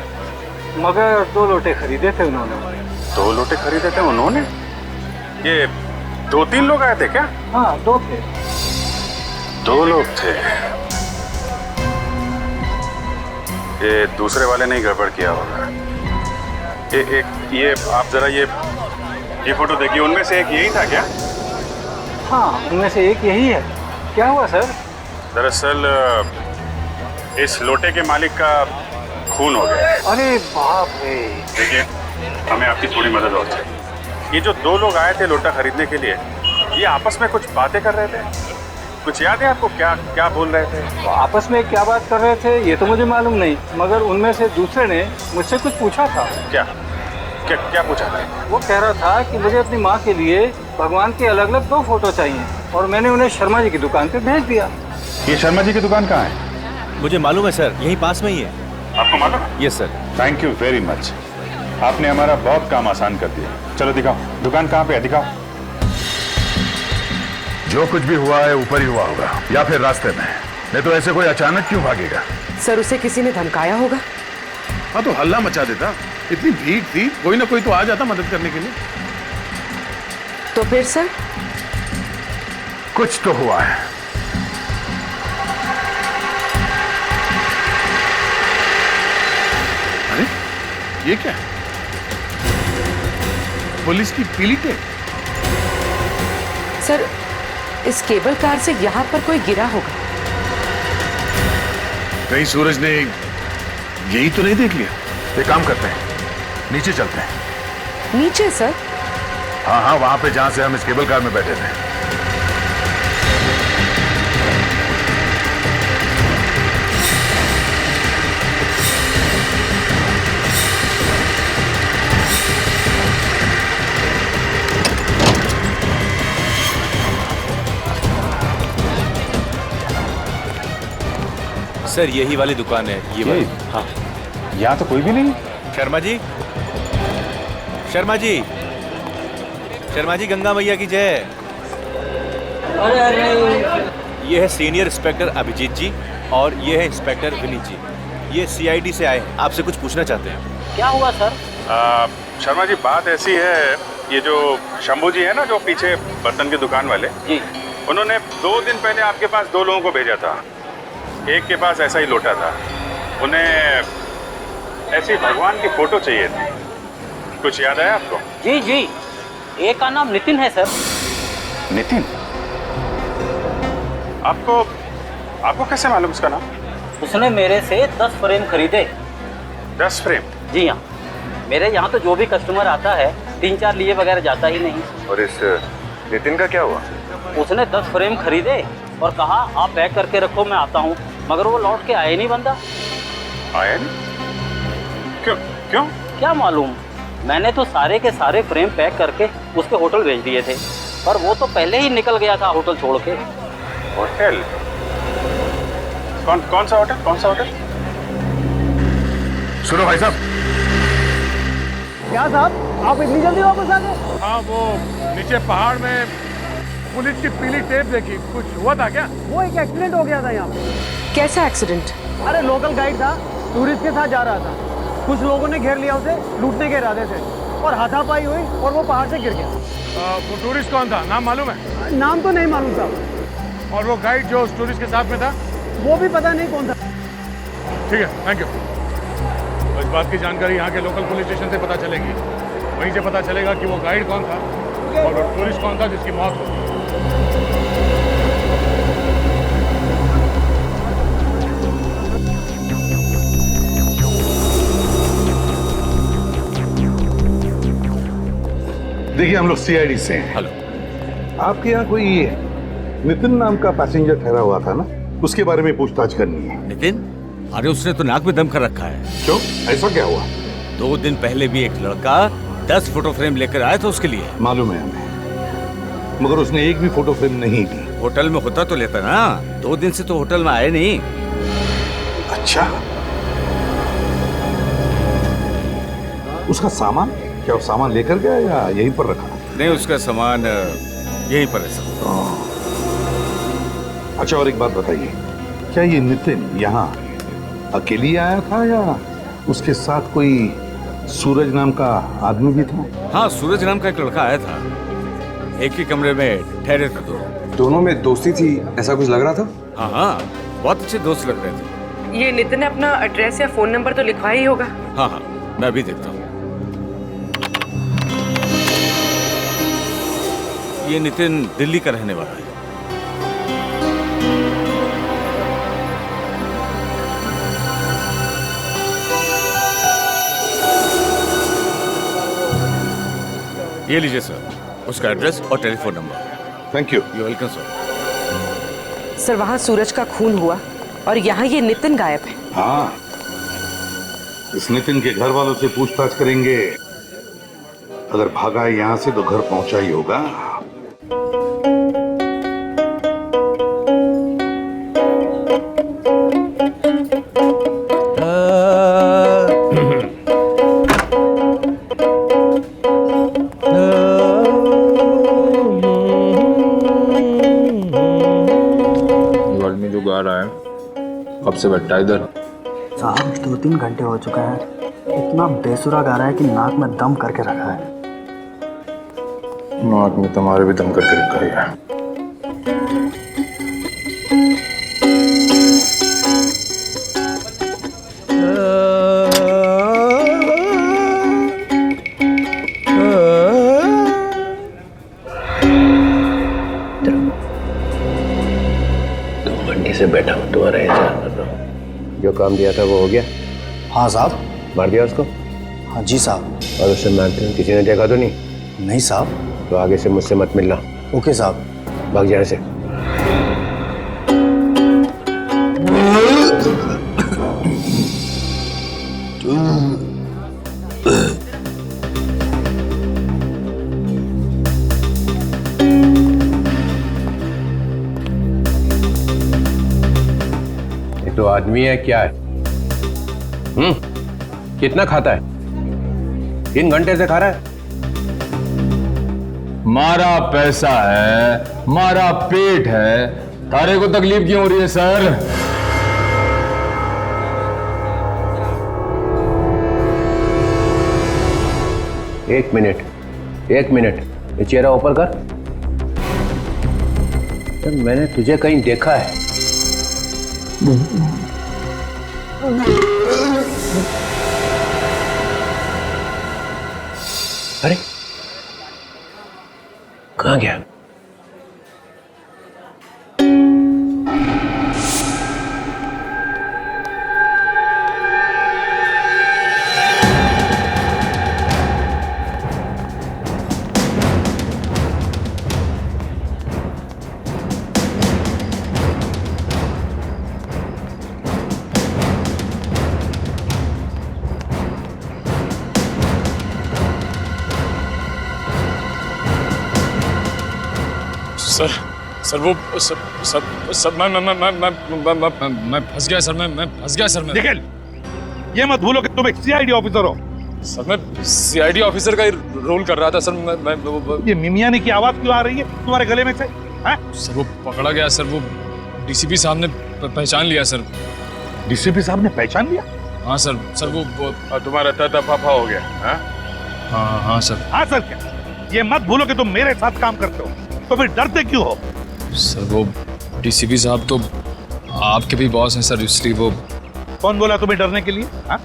मगर 2 लोटे खरीदे थे उन्होंने। 2 लोटे खरीदे थे उन्होंने? ये 2-3 लोग आए थे क्या? हाँ 2 थे। 2 लोग थे। ये दूसरे वाले ने गड़बड़ किया होगा। ये आप जरा ये फोटो देखिए, उनमें से एक यही था क्या? हाँ उनमें से एक यही है। क्या हुआ सर? दरअसल इस लोटे के मालिक का खून हो गया। अरे बाप रे। देखिए, हमें आपकी थोड़ी मदद और चाहिए। ये जो 2 लोग आए थे लोटा खरीदने के लिए, ये आपस में कुछ बातें कर रहे थे। कुछ याद है आपको क्या क्या बोल रहे थे? तो आपस में क्या बात कर रहे थे ये तो मुझे मालूम नहीं, मगर उनमें से दूसरे ने मुझसे कुछ पूछा था। क्या क्या क्या पूछा था? वो कह रहा था कि मुझे अपनी माँ के लिए भगवान के अलग अलग 2 फोटो चाहिए, और मैंने उन्हें शर्मा जी की दुकान पे भेज दिया। ये शर्मा जी की दुकान कहाँ है? मुझे मालूम है सर, यहीं पास में ही है। आपको मालूम है? Yes sir. Thank you very much, आपने हमारा बहुत काम आसान कर दिया। चलो दिखाओ, दुकान कहाँ पे है, दिखाओ। जो कुछ भी हुआ है ऊपर ही हुआ होगा, या फिर रास्ते में। नहीं तो ऐसे कोई अचानक क्यों भागेगा? सर उसे किसी ने धमकाया होगा। हाँ तो हल्ला मचा देता, इतनी भीड़ थी, कोई ना कोई तो आ जाता मदद करने के लिए। तो फिर सर? कुछ तो हुआ है। अरे ये क्या है? पुलिस की पीली टेप। सर इस केबल कार से यहाँ पर कोई गिरा होगा। कहीं सूरज ने यही तो नहीं देख लिया? एक काम करते हैं, नीचे चलते हैं। नीचे सर? हाँ हाँ, वहां पे जहां से हम इस केबल कार में बैठे थे। सर यही वाली दुकान है, ये वाली। हाँ। यहाँ तो कोई भी नहीं। शर्मा जी, शर्मा जी, शर्मा जी, गंगा मैया की जय। अरे अरे ये है सीनियर इंस्पेक्टर अभिजीत जी और ये है इंस्पेक्टर विनीत जी। ये सीआईडी से आए हैं, आपसे कुछ पूछना चाहते हैं। क्या हुआ सर? शर्मा जी, बात ऐसी है, ये जो शंभू जी है ना, जो पीछे बर्तन की दुकान वाले जी, उन्होंने 2 दिन पहले आपके पास 2 लोगों को भेजा था। एक के पास ऐसा ही लोटा था, उन्हें ऐसी भगवान की फोटो चाहिए थी। कुछ याद आया आपको? जी जी, एक का नाम नितिन है सर। नितिन? आपको कैसे मालूम उसका नाम? उसने मेरे से 10 फ्रेम खरीदे। 10 फ्रेम? जी हाँ, मेरे यहाँ तो जो भी कस्टमर आता है 3-4 लिए बगैर जाता ही नहीं। और इस नितिन का क्या हुआ? उसने 10 फ्रेम खरीदे और कहा आप पैक करके रखो, मैं आता हूँ, मगर वो लौट के आए नहीं बंदा। आया नहीं? क्यों? क्या मालूम, मैंने तो सारे के सारे फ्रेम पैक करके उसके होटल भेज दिए थे, पर वो तो पहले ही निकल गया था होटल छोड़ के। होटल? कौन सा होटल? कौन सा होटल? सुनो भाई साहब। क्या साहब, आप इतनी जल्दी वापस आ गए? हाँ, वो नीचे पहाड़ में पुलिस की पीली टेप देखी, कुछ हुआ था क्या? वो एक एक्सीडेंट हो गया था यहाँ पे। कैसा एक्सीडेंट? अरे लोकल गाइड था, टूरिस्ट के साथ जा रहा था, कुछ लोगों ने घेर लिया उसे, लूटने के इरादे से, और हाथापाई हुई और वो पहाड़ से गिर गया। वो टूरिस्ट कौन था, नाम मालूम है? नाम तो नहीं मालूम साहब। और वो गाइड जो उस टूरिस्ट के साथ में था? वो भी पता नहीं कौन था। ठीक है, थैंक यू। तो इस बात की जानकारी यहाँ के लोकल पुलिस स्टेशन से पता चलेगी, वहीं से पता चलेगा कि वो गाइड कौन था और वो टूरिस्ट कौन था जिसकी मौत हो। देखिए, हम लोग सीआईडी से हैं। हेलो। आपके यहाँ कोई नितिन नाम का पैसेंजर ठहरा हुआ था ना, उसके बारे में पूछताछ करनी है। नितिन? अरे उसने तो नाक में दम कर रखा है। क्यों, ऐसा क्या हुआ? 2 दिन पहले भी एक लड़का 10 फोटो फ्रेम लेकर आया था उसके लिए। मालूम है हमें, मगर उसने एक भी फोटो फ्रेम नहीं दी। होटल में होता तो लेता ना, 2 दिन से तो होटल में आए नहीं। अच्छा, उसका सामान क्या, वो सामान लेकर गया या यहीं पर रखा? नहीं, उसका सामान यहीं पर है सब। अच्छा, और एक बात बताइए, क्या ये नितिन यहाँ अकेली आया था या उसके साथ कोई सूरज नाम का आदमी भी था? हाँ, सूरज नाम का एक लड़का आया था, एक ही कमरे में ठहरे थे दोनों में दोस्ती थी, ऐसा कुछ लग रहा था? हाँ, बहुत अच्छे दोस्त लग रहे थे। ये नितिन ने अपना एड्रेस या फोन नंबर तो लिखवा ही होगा। हाँ, मैं भी देखता हूँ। ये नितिन दिल्ली का रहने वाला है। ये लीजिए सर, उसका एड्रेस और telephone number. Thank you. You welcome sir. Sir, वहाँ सूरज का खून हुआ और यहाँ ये नितिन गायब है। हाँ, इस नितिन के घर वालों से पूछताछ करेंगे, अगर भागा है यहाँ से तो घर पहुंचा ही होगा। कब से बैठा इधर? साहब 2-3 घंटे हो चुका है, इतना बेसुरा गा रहा है कि नाक में दम करके रखा है। नाक में तुम्हारे भी दम करके रखा है। से बैठा हूँ, तुम्हारा इंतजार कर रहा हूँ। जो काम दिया था वो हो गया? हाँ साहब। मार दिया उसको? हाँ जी साहब। और उससे मारते हैं किसी ने देखा तो नहीं? नहीं साहब। तो आगे से मुझसे मत मिलना। ओके साहब। भाग जाने से। तो आदमी है क्या है? कितना खाता है? 3 घंटे से खा रहा है। मारा पैसा है, मारा पेट है, तारे को तकलीफ क्यों हो रही है सर? एक मिनट, ये चेहरा ऊपर कर। तो मैंने तुझे कहीं देखा है। अरे कहाँ गया? सर वो सर मैं फंस गया सर। मैं फंस गया सर। निखिल, ये मत भूलो कि तुम एक सीआईडी ऑफिसर हो। सर मैं सीआईडी ऑफिसर का ही रोल कर रहा था सर। मैं ये मिमियाने की आवाज क्यों आ रही है तुम्हारे गले में से? सर वो पकड़ा गया सर। वो डीसीपी साहब ने पहचान लिया सर। डीसीपी साहब ने पहचान लिया? हाँ सर। सर वो तुम्हारा तफाफा हो गया? हाँ सर। हाँ सर क्या? ये मत भूलो कि तुम मेरे साथ काम करते हो, तो फिर डरते क्यों हो? सर वो डीसीपी साहब तो आपके भी बॉस हैं सर, इसलिए वो। कौन बोला तुम्हें डरने के लिए? हाँ?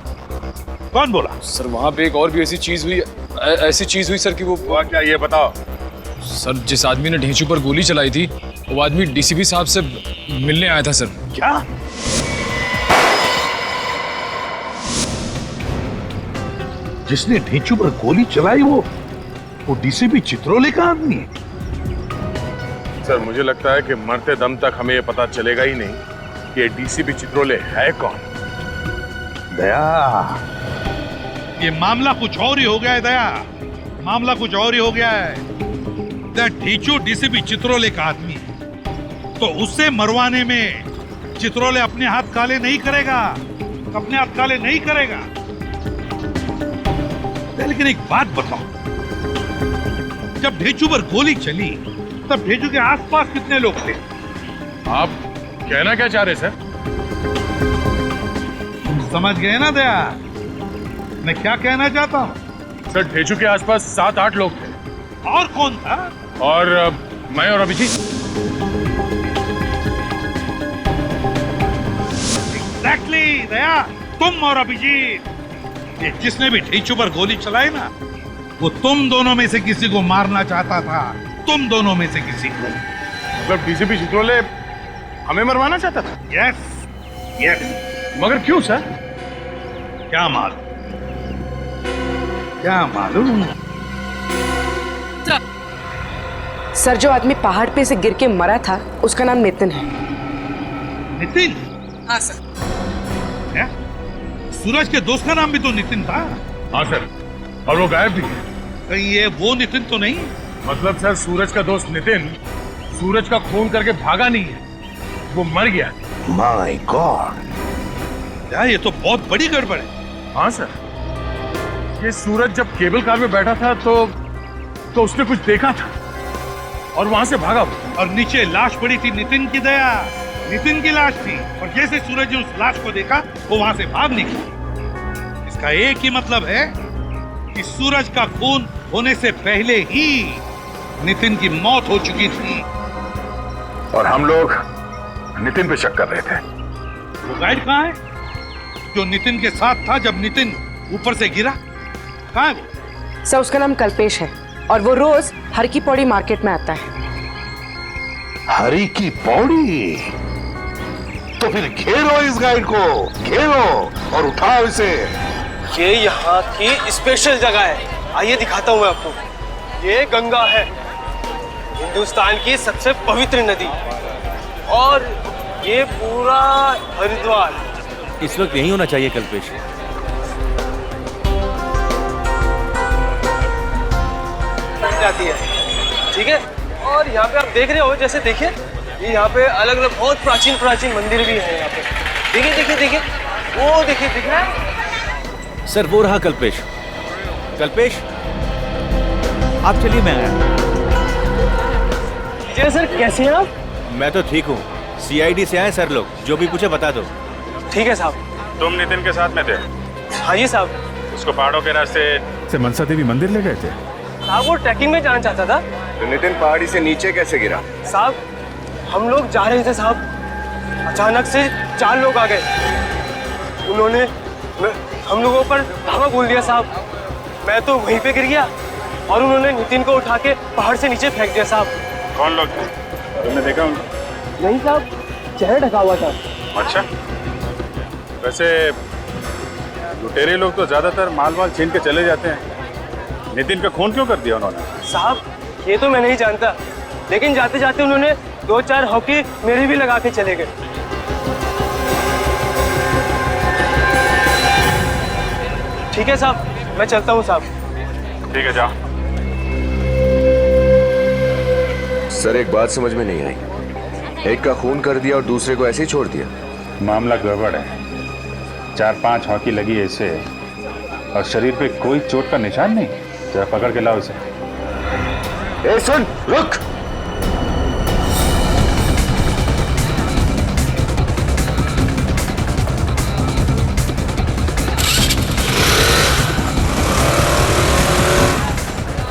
कौन बोला? सर वहाँ पे एक और भी ऐसी चीज हुई सर कि वो क्या, ये बताओ। सर जिस आदमी ने ढेंचू पर गोली चलाई थी वो आदमी डीसीपी साहब से मिलने आया था सर। क्या? जिसने ढेंचू पर गोली चलाई वो डीसीपी चित्रोले का आदमी है? सर मुझे लगता है कि मरते दम तक हमें ये पता चलेगा ही नहीं कि ये डीसीपी चित्रोले है कौन। दया, ये मामला कुछ और ही हो गया है। दया, मामला कुछ और ही हो गया है। ढेंचू डीसीपी चित्रोले का आदमी है, तो उससे मरवाने में चित्रोले अपने हाथ काले नहीं करेगा, अपने हाथ काले नहीं करेगा। लेकिन एक बात बताओ, जब ढेंचू पर गोली चली तब ढेंचू के आसपास कितने लोग थे? आप कहना क्या चाह रहे सर? तुम समझ गए ना दया, मैं क्या कहना चाहता हूँ? सर ढेंचू के आसपास 7-8 लोग थे। और कौन था? और मैं और अभिजीत। एग्जैक्टली दया, तुम और अभिजीत। ये जिसने भी ढेंचू पर गोली चलाई ना, वो तुम दोनों में से किसी को मारना चाहता था। तुम दोनों में से किसी को। मतलब डीसीपी चित्रोले हमें मरवाना चाहता था? यस। मगर क्यों सर? क्या मालूम? सर जो आदमी पहाड़ पे से गिर के मरा था उसका नाम नितिन है। नितिन? हाँ सर। क्या? सूरज के दोस्त का नाम भी तो नितिन था। हाँ सर, और वो गायब भी है। कहीं ये वो नितिन तो नहीं? मतलब सर सूरज का दोस्त नितिन सूरज का खून करके भागा नहीं है, वो मर गया। माय गॉड, यार ये तो बहुत बड़ी गड़बड़ है। हाँ सर, ये सूरज जब केबल कार में बैठा था तो उसने कुछ देखा था और वहां से भागा। और नीचे लाश पड़ी थी नितिन की। दया, नितिन की लाश थी, और जैसे सूरज ने उस लाश को देखा वो वहां से भाग निकला। इसका एक ही मतलब है कि सूरज का खून होने से पहले ही नितिन की मौत हो चुकी थी। और हम लोग नितिन पे शक कर रहे थे। वो गाइड कहाँ है जो नितिन के साथ था जब नितिन ऊपर से गिरा? कहाँ है वो? सर उसका नाम कल्पेश है और वो रोज हर की पौड़ी मार्केट में आता है। हरी की पौड़ी? तो फिर घेरो इस गाइड को, घेरो और उठाओ इसे। ये यहाँ की स्पेशल जगह है, आइए दिखाता हूँ मैं आपको। ये गंगा है, हिंदुस्तान की सबसे पवित्र नदी, और ये पूरा हरिद्वार। इस वक्त यही होना चाहिए कल्पेश। जाती है, ठीक है। और यहाँ पे आप देख रहे हो, जैसे देखिए ये यहाँ पे अलग अलग बहुत प्राचीन प्राचीन मंदिर भी हैं यहाँ पे। देखिए देखिए देखिए, वो देखिए, दिख रहा है सर? वो रहा कल्पेश। कल्पेश आप चलिए, मैं आया। जय सर, कैसे हैं आप? मैं तो ठीक हूँ, सीआईडी से आए सर लोग, जो भी पूछे बता दो। ठीक है साहब। तुम नितिन के साथ में थे? हाँ जी साहब। उसको पहाड़ों के रास्ते से मनसा देवी मंदिर ले गए थे? साहब वो ट्रैकिंग में जाना चाहता था। तो नितिन पहाड़ी से नीचे कैसे गिरा? साहब हम लोग जा रहे थे साहब, अचानक से 4 लोग आ गए। उन्होंने हम लोगों पर धावा बोल दिया साहब। मैं तो वहीं पे गिर गया और उन्होंने नितिन को उठा के पहाड़ से नीचे फेंक दिया साहब। कौन लोग थे? तुमने देखा उनको? नहीं साहब, चेहरा ढका हुआ था। अच्छा, वैसे लुटेरे लोग तो ज्यादातर माल वाल छीन के चले जाते हैं। नितिन का खून क्यों कर दिया उन्होंने? साहब ये तो मैं नहीं जानता, लेकिन जाते जाते उन्होंने 2-4 हॉकी मेरे भी लगा के चले गए। ठीक है साहब, मैं चलता हूँ साहब। ठीक है, जाओ। सर एक बात समझ में नहीं आई, एक का खून कर दिया और दूसरे को ऐसे ही छोड़ दिया। मामला गड़बड़ है। 4-5 हॉकी लगी है इसे और शरीर पे कोई चोट का निशान नहीं। जरा पकड़ के लाओ इसे। ए सुन, रुक।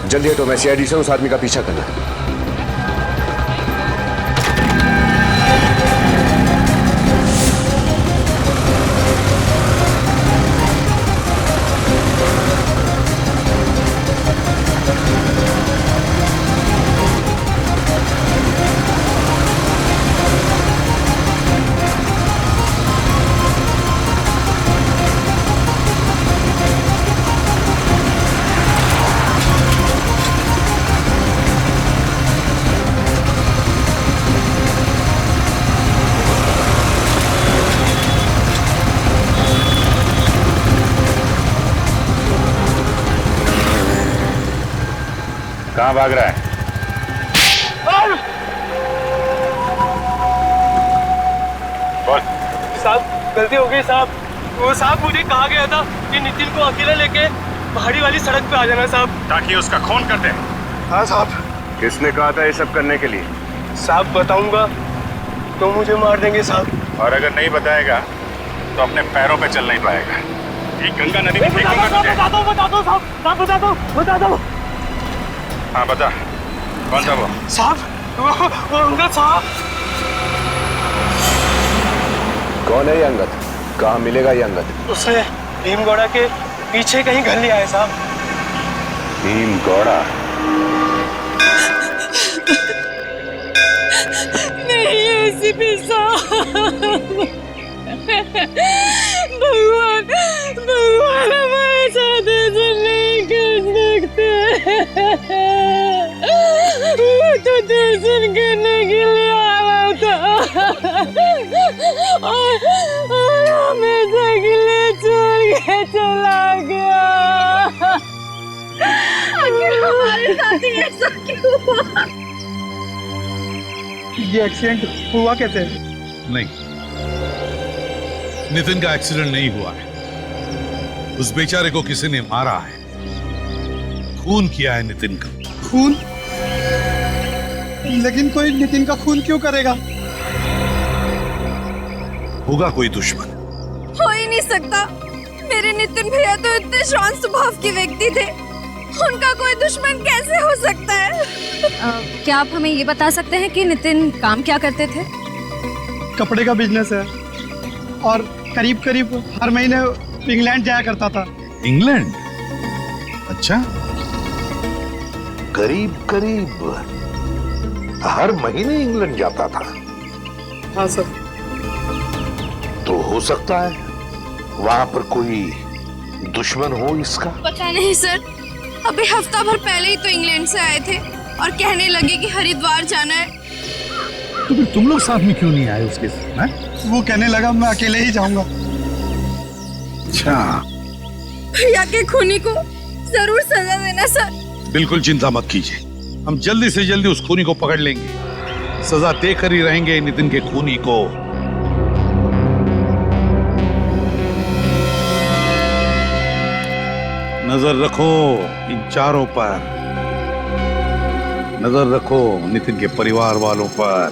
जल्दी हटो, मैं सीआईडी से उस आदमी का पीछा करना है। कहाँ भाग रहा है? बोल। साहब गलती हो गई साहब। वो साहब मुझे कहा गया था कि नितिन को अकेला लेके पहाड़ी वाली सड़क पे आ जाना साहब, ताकि उसका खून कर दे। हाँ साहब। किसने कहा था ये सब करने के लिए? साहब बताऊंगा तो मुझे मार देंगे साहब। और अगर नहीं बताएगा तो अपने पैरों पे चल नहीं पाएगा। ये गंगा नदी में फेंकूंगा तुझे। बता दो साहब, बता दो। हाँ बता, कौन था वो? साहब वो अंगद साहब। कौन है ये अंगद? कहाँ मिलेगा ये अंगद? उसे भीमगौड़ा के पीछे कहीं घर लिया है साहब। भीमगौड़ा? नहीं एसीपी साहब, भगवान हमारे साथ ऐसा नहीं कर सकते। वो तो दर्शन करने के लिए आया था और हमेशा के लिए छोड़ के चला गया। आखिर हमारे साथ ही ऐसा क्यों हुआ? ये एक्सीडेंट हुआ कैसे? नहीं, नितिन का एक्सीडेंट नहीं हुआ है। उस बेचारे को किसी ने मारा है, खून किया है नितिन का। खून? लेकिन कोई नितिन का खून क्यों करेगा? होगा कोई दुश्मन। हो ही नहीं सकता। मेरे नितिन भैया तो इतने शांत स्वभाव के व्यक्ति थे, उनका कोई दुश्मन कैसे हो सकता है? क्या आप हमें ये बता सकते हैं कि नितिन काम क्या करते थे? कपड़े का बिजनेस है और करीब करीब हर महीने इंग्लैंड जाया करता था। इंग्लैंड? अच्छा, करीब करीब हर महीने इंग्लैंड जाता था? हाँ सर। तो हो सकता है वहां पर कोई दुश्मन हो इसका। पता नहीं सर, अभी हफ्ता भर पहले ही तो इंग्लैंड से आए थे और कहने लगे कि हरिद्वार जाना है। तो फिर तुम लोग साथ में क्यों नहीं आए उसके साथ? वो कहने लगा मैं अकेले ही जाऊंगा। अच्छा, भैया के खूनी को जरूर सजा देना सर। बिल्कुल चिंता मत कीजिए, हम जल्दी से जल्दी उस खूनी को पकड़ लेंगे। सजा देकर ही रहेंगे नितिन के खूनी को। नजर रखो इन चारों पर, नजर रखो नितिन के परिवार वालों पर।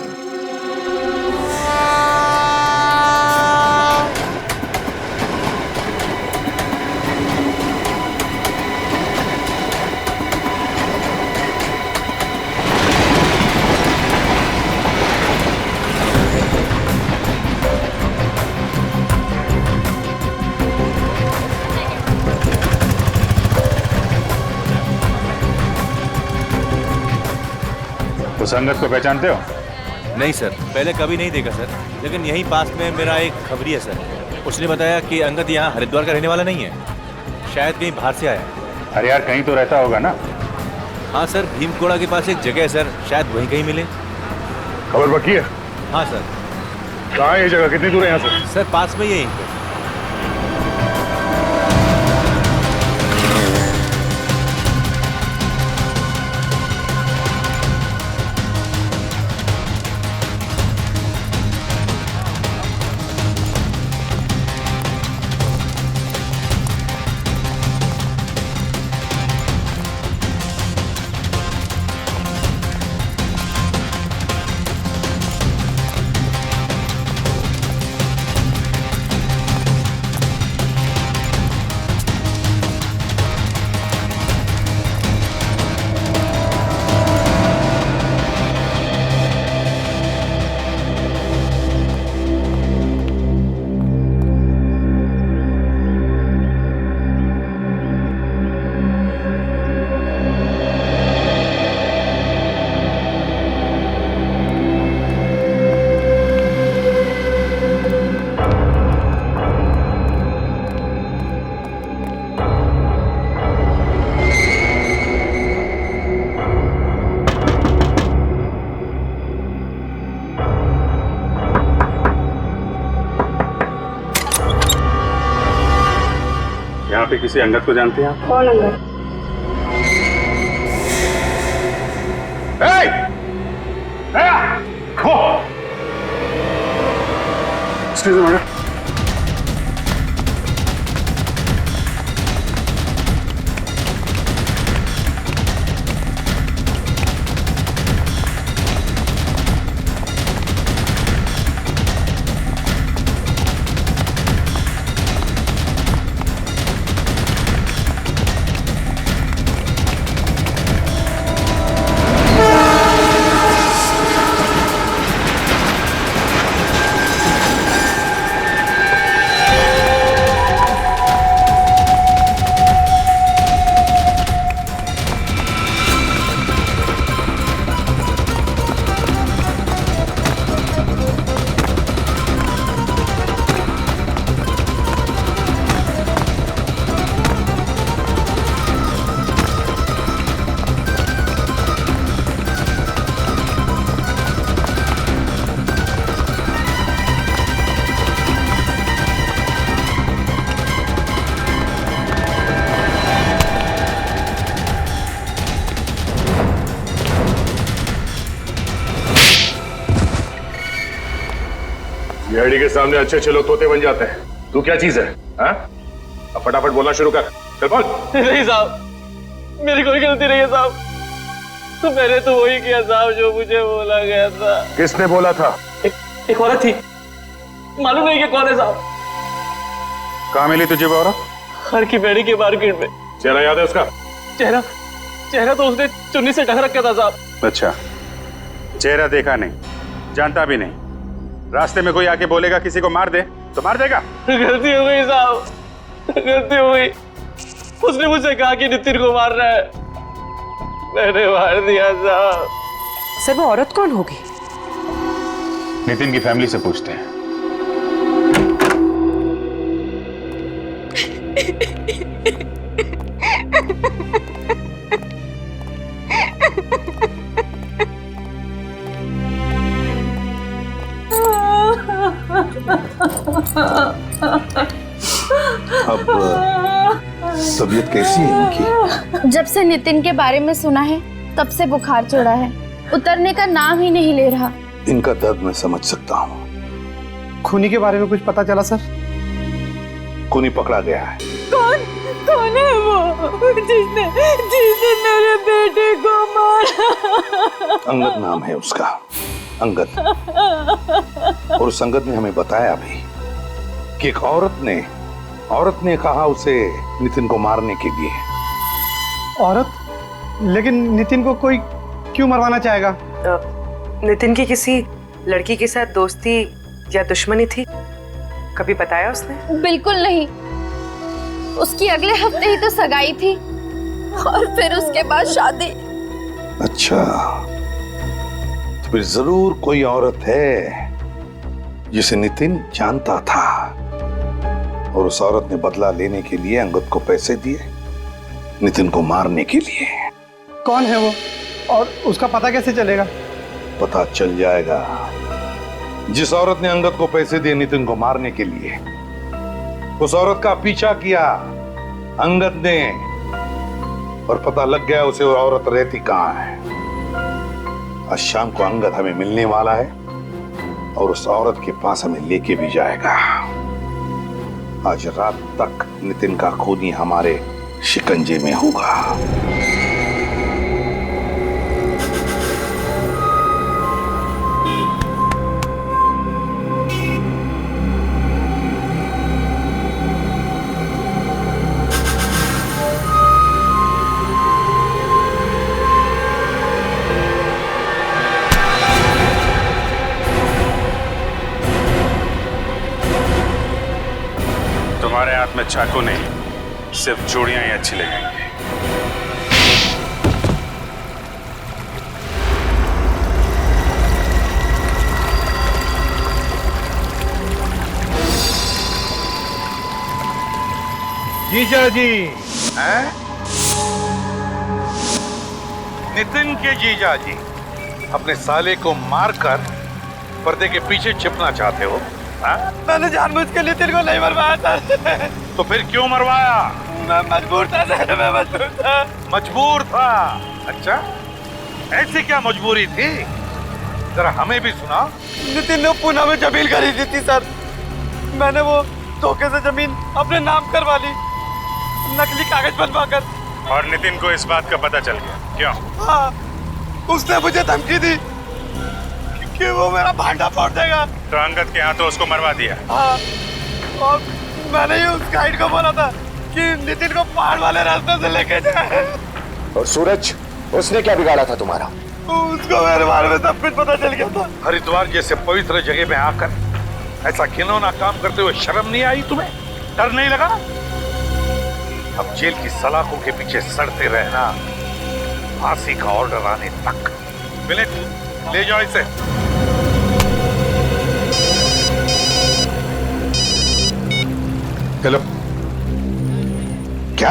उस अंगद को पहचानते हो? नहीं सर, पहले कभी नहीं देखा सर, लेकिन यहीं पास में मेरा एक खबरी है सर। उसने बताया कि अंगद यहाँ हरिद्वार का रहने वाला नहीं है, शायद कहीं बाहर से आया। अरे यार, कहीं तो रहता होगा ना। हाँ सर, भीमकोड़ा के पास एक जगह है सर, शायद वहीं कहीं मिले। खबर पक्की है? हाँ सर। कहाँ है ये जगह, कितनी दूर है यहाँ से? सर पास में ही है यहीं पे। यहाँ पे किसी अंगद को जानते हैं आप? कौन Angad? Excuse me, madam. CID के सामने अच्छे अच्छे लोग तोते बन जाते हैं। तू क्या चीज है? हाँ? अब फटाफट बोलना शुरू कर। चल बोल। नहीं साहब, मेरी कोई गलती नहीं है साहब, तो मैंने तो वही किया साहब जो मुझे बोला गया था। किसने बोला था? एक औरत थी, मालूम नहीं कि कौन है साहब। कहाँ मिली तुझे वो औरत? हर की बेड़ी के मार्केट में। चेहरा याद है उसका? चेहरा तो उसने चुन्नी से ढक रखा था साहब। अच्छा, चेहरा देखा नहीं, जानता भी नहीं। रास्ते में कोई आके बोलेगा किसी को मार दे तो मार देगा? गलती हो गई साहब, गलती हो गई। उसने मुझसे कहा कि नितिन को मार रहा है, मैंने मार दिया साहब। सर वो औरत कौन होगी? नितिन की फैमिली से पूछते हैं। अब तबीयत कैसी है इनकी? जब से नितिन के बारे में सुना है तब से बुखार चढ़ा है, उतरने का नाम ही नहीं ले रहा। इनका दर्द मैं समझ सकता हूँ। खूनी के बारे में कुछ पता चला सर? खूनी पकड़ा गया है। कौन है वो जिसने मेरे बेटे को मारा? अंगद नाम है उसका, अंगद। और उस अंगद ने हमें बताया भी कि एक औरत ने कहा उसे नितिन को मारने के लिए। औरत? लेकिन नितिन को कोई क्यों मरवाना चाहेगा? नितिन की किसी लड़की के साथ दोस्ती या दुश्मनी थी? कभी बताया उसने? बिल्कुल नहीं, उसकी अगले हफ्ते ही तो सगाई थी और फिर उसके बाद शादी। अच्छा, फिर जरूर कोई औरत है जिसे नितिन जानता था और उस औरत ने बदला लेने के लिए अंगद को पैसे दिए, नितिन को मारने के लिए। कौन है वो और उसका पता कैसे चलेगा? पता चल जाएगा। जिस औरत ने अंगद को पैसे दिए नितिन को मारने के लिए, उस औरत का पीछा किया अंगद ने और पता लग गया उसे वो औरत रहती कहां है। आज शाम को अंगद हमें मिलने वाला है और उस औरत के पास हमें लेके भी जाएगा। आज रात तक नितिन का खूनी हमारे शिकंजे में होगा। तुम्हारे हाथ में चाकू नहीं, सिर्फ चूड़ियां ही अच्छी लगेंगी। जीजा जी हैं? नितिन के जीजा जी अपने साले को मारकर पर्दे के पीछे छिपना चाहते हो? मैंने जानबूझ के नितिन को नहीं मरवाया था। तो फिर क्यों मरवाया? मैं मजबूर था सर, मैं मजबूर था। मजबूर था? अच्छा, ऐसी क्या मजबूरी थी? जरा हमें भी सुना। नितिन ने पुणे में जमीन खरीदी थी सर। मैंने वो धोखे से जमीन अपने नाम करवा ली, नकली कागज बनवाकर। और नितिन को इस बात का पता चल गया? क्यों? हाँ, उसने मुझे धमकी दी कि वो मेरा भांडा फोड़ देगा। तो अंगद के हाथों उसको मरवा दिया? हाँ, और मैंने ही उस गाइड को बोला था कि नितिन को पहाड़ वाले रास्ते से लेके जाए। और सूरज, उसने क्या बिगाड़ा था तुम्हारा? उसको मेरे बारे में सब कुछ पता चल गया था। हरिद्वार जैसे पवित्र जगह में आकर ऐसा घिनौना काम करते हुए शर्म नहीं आई तुम्हें? डर नहीं लगा? अब जेल की सलाखों के पीछे सड़ते रहना, फांसी का ऑर्डर आने तक। मिलिट, ले जाओ इसे। हेलो, क्या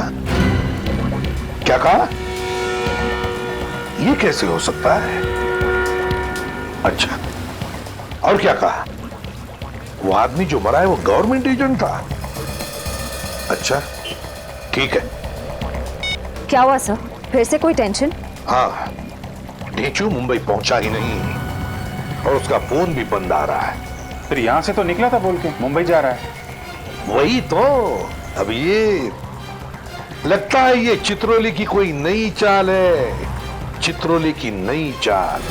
क्या कहा? ये कैसे हो सकता है? अच्छा, और क्या कहा? वो आदमी जो मरा है वो गवर्नमेंट एजेंट था? अच्छा, ठीक है। क्या हुआ सर, फिर से कोई टेंशन? हाँ, ढेंचू मुंबई पहुंचा ही नहीं और उसका फोन भी बंद आ रहा है। फिर यहां से तो निकला था बोल के मुंबई जा रहा है। वही तो। अब ये लगता है ये चित्रोली की कोई नई चाल है, चित्रोली की नई चाल।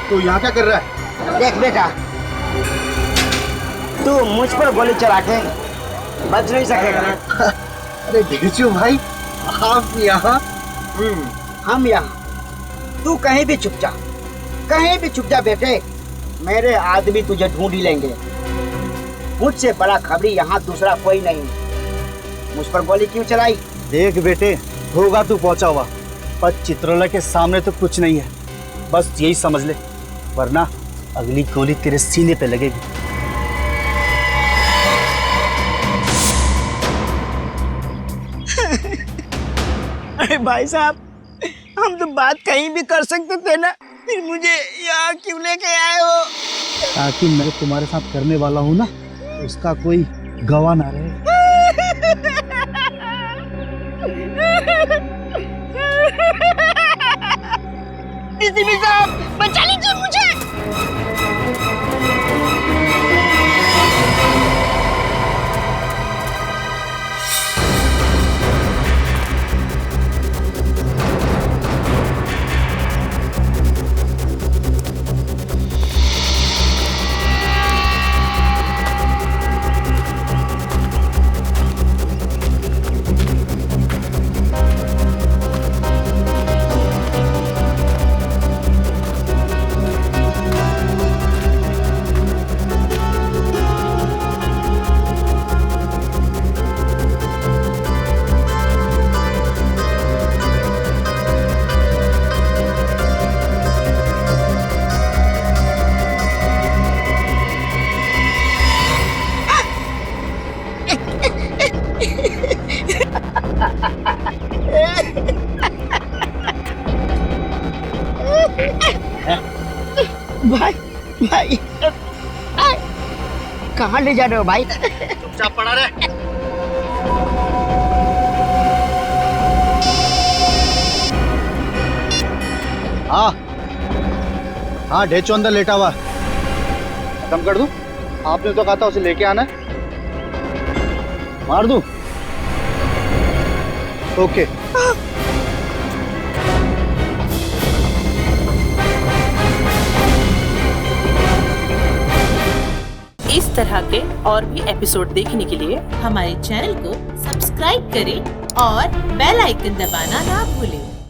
तू यहाँ क्या कर रहा है? देख बेटा, तू मुझ पर गोली चला के बच नहीं सकेगा। अरे ढेंचू भाई, आप यहाँ? हम यहाँ। तू कहीं भी छुप जा, कहीं भी छुप जा बेटे, मेरे आदमी तुझे ढूंढ ही लेंगे। मुझसे बड़ा खबरी यहाँ दूसरा कोई नहीं। मुझ पर गोली क्यों चलाई? देख बेटे, होगा तू पहुंचा हुआ, पर चित्रोला के सामने तो कुछ नहीं है, बस यही समझ ले, वरना अगली गोली तेरे सीने पे लगेगी। भाई साहब, हम तो बात कहीं भी कर सकते थे ना, फिर मुझे यहाँ क्यों लेके आए हो? ताकि मैं तुम्हारे साथ करने वाला हूँ ना, उसका कोई गवाह ना रहे। डीसीपी साहब, बचा लीजिए मुझे। भाई भाई, कहाँ ले जा रहे हो भाई? चुपचाप पड़ा रहे। हाँ ढेचो अंदर लेटा हुआ। खत्म कर दूं? आपने तो कहा था उसे लेके आना है। मार दूं? ओके। इस तरह के और भी एपिसोड देखने के लिए हमारे चैनल को सब्सक्राइब करें और बेल आइकन दबाना ना भूलें।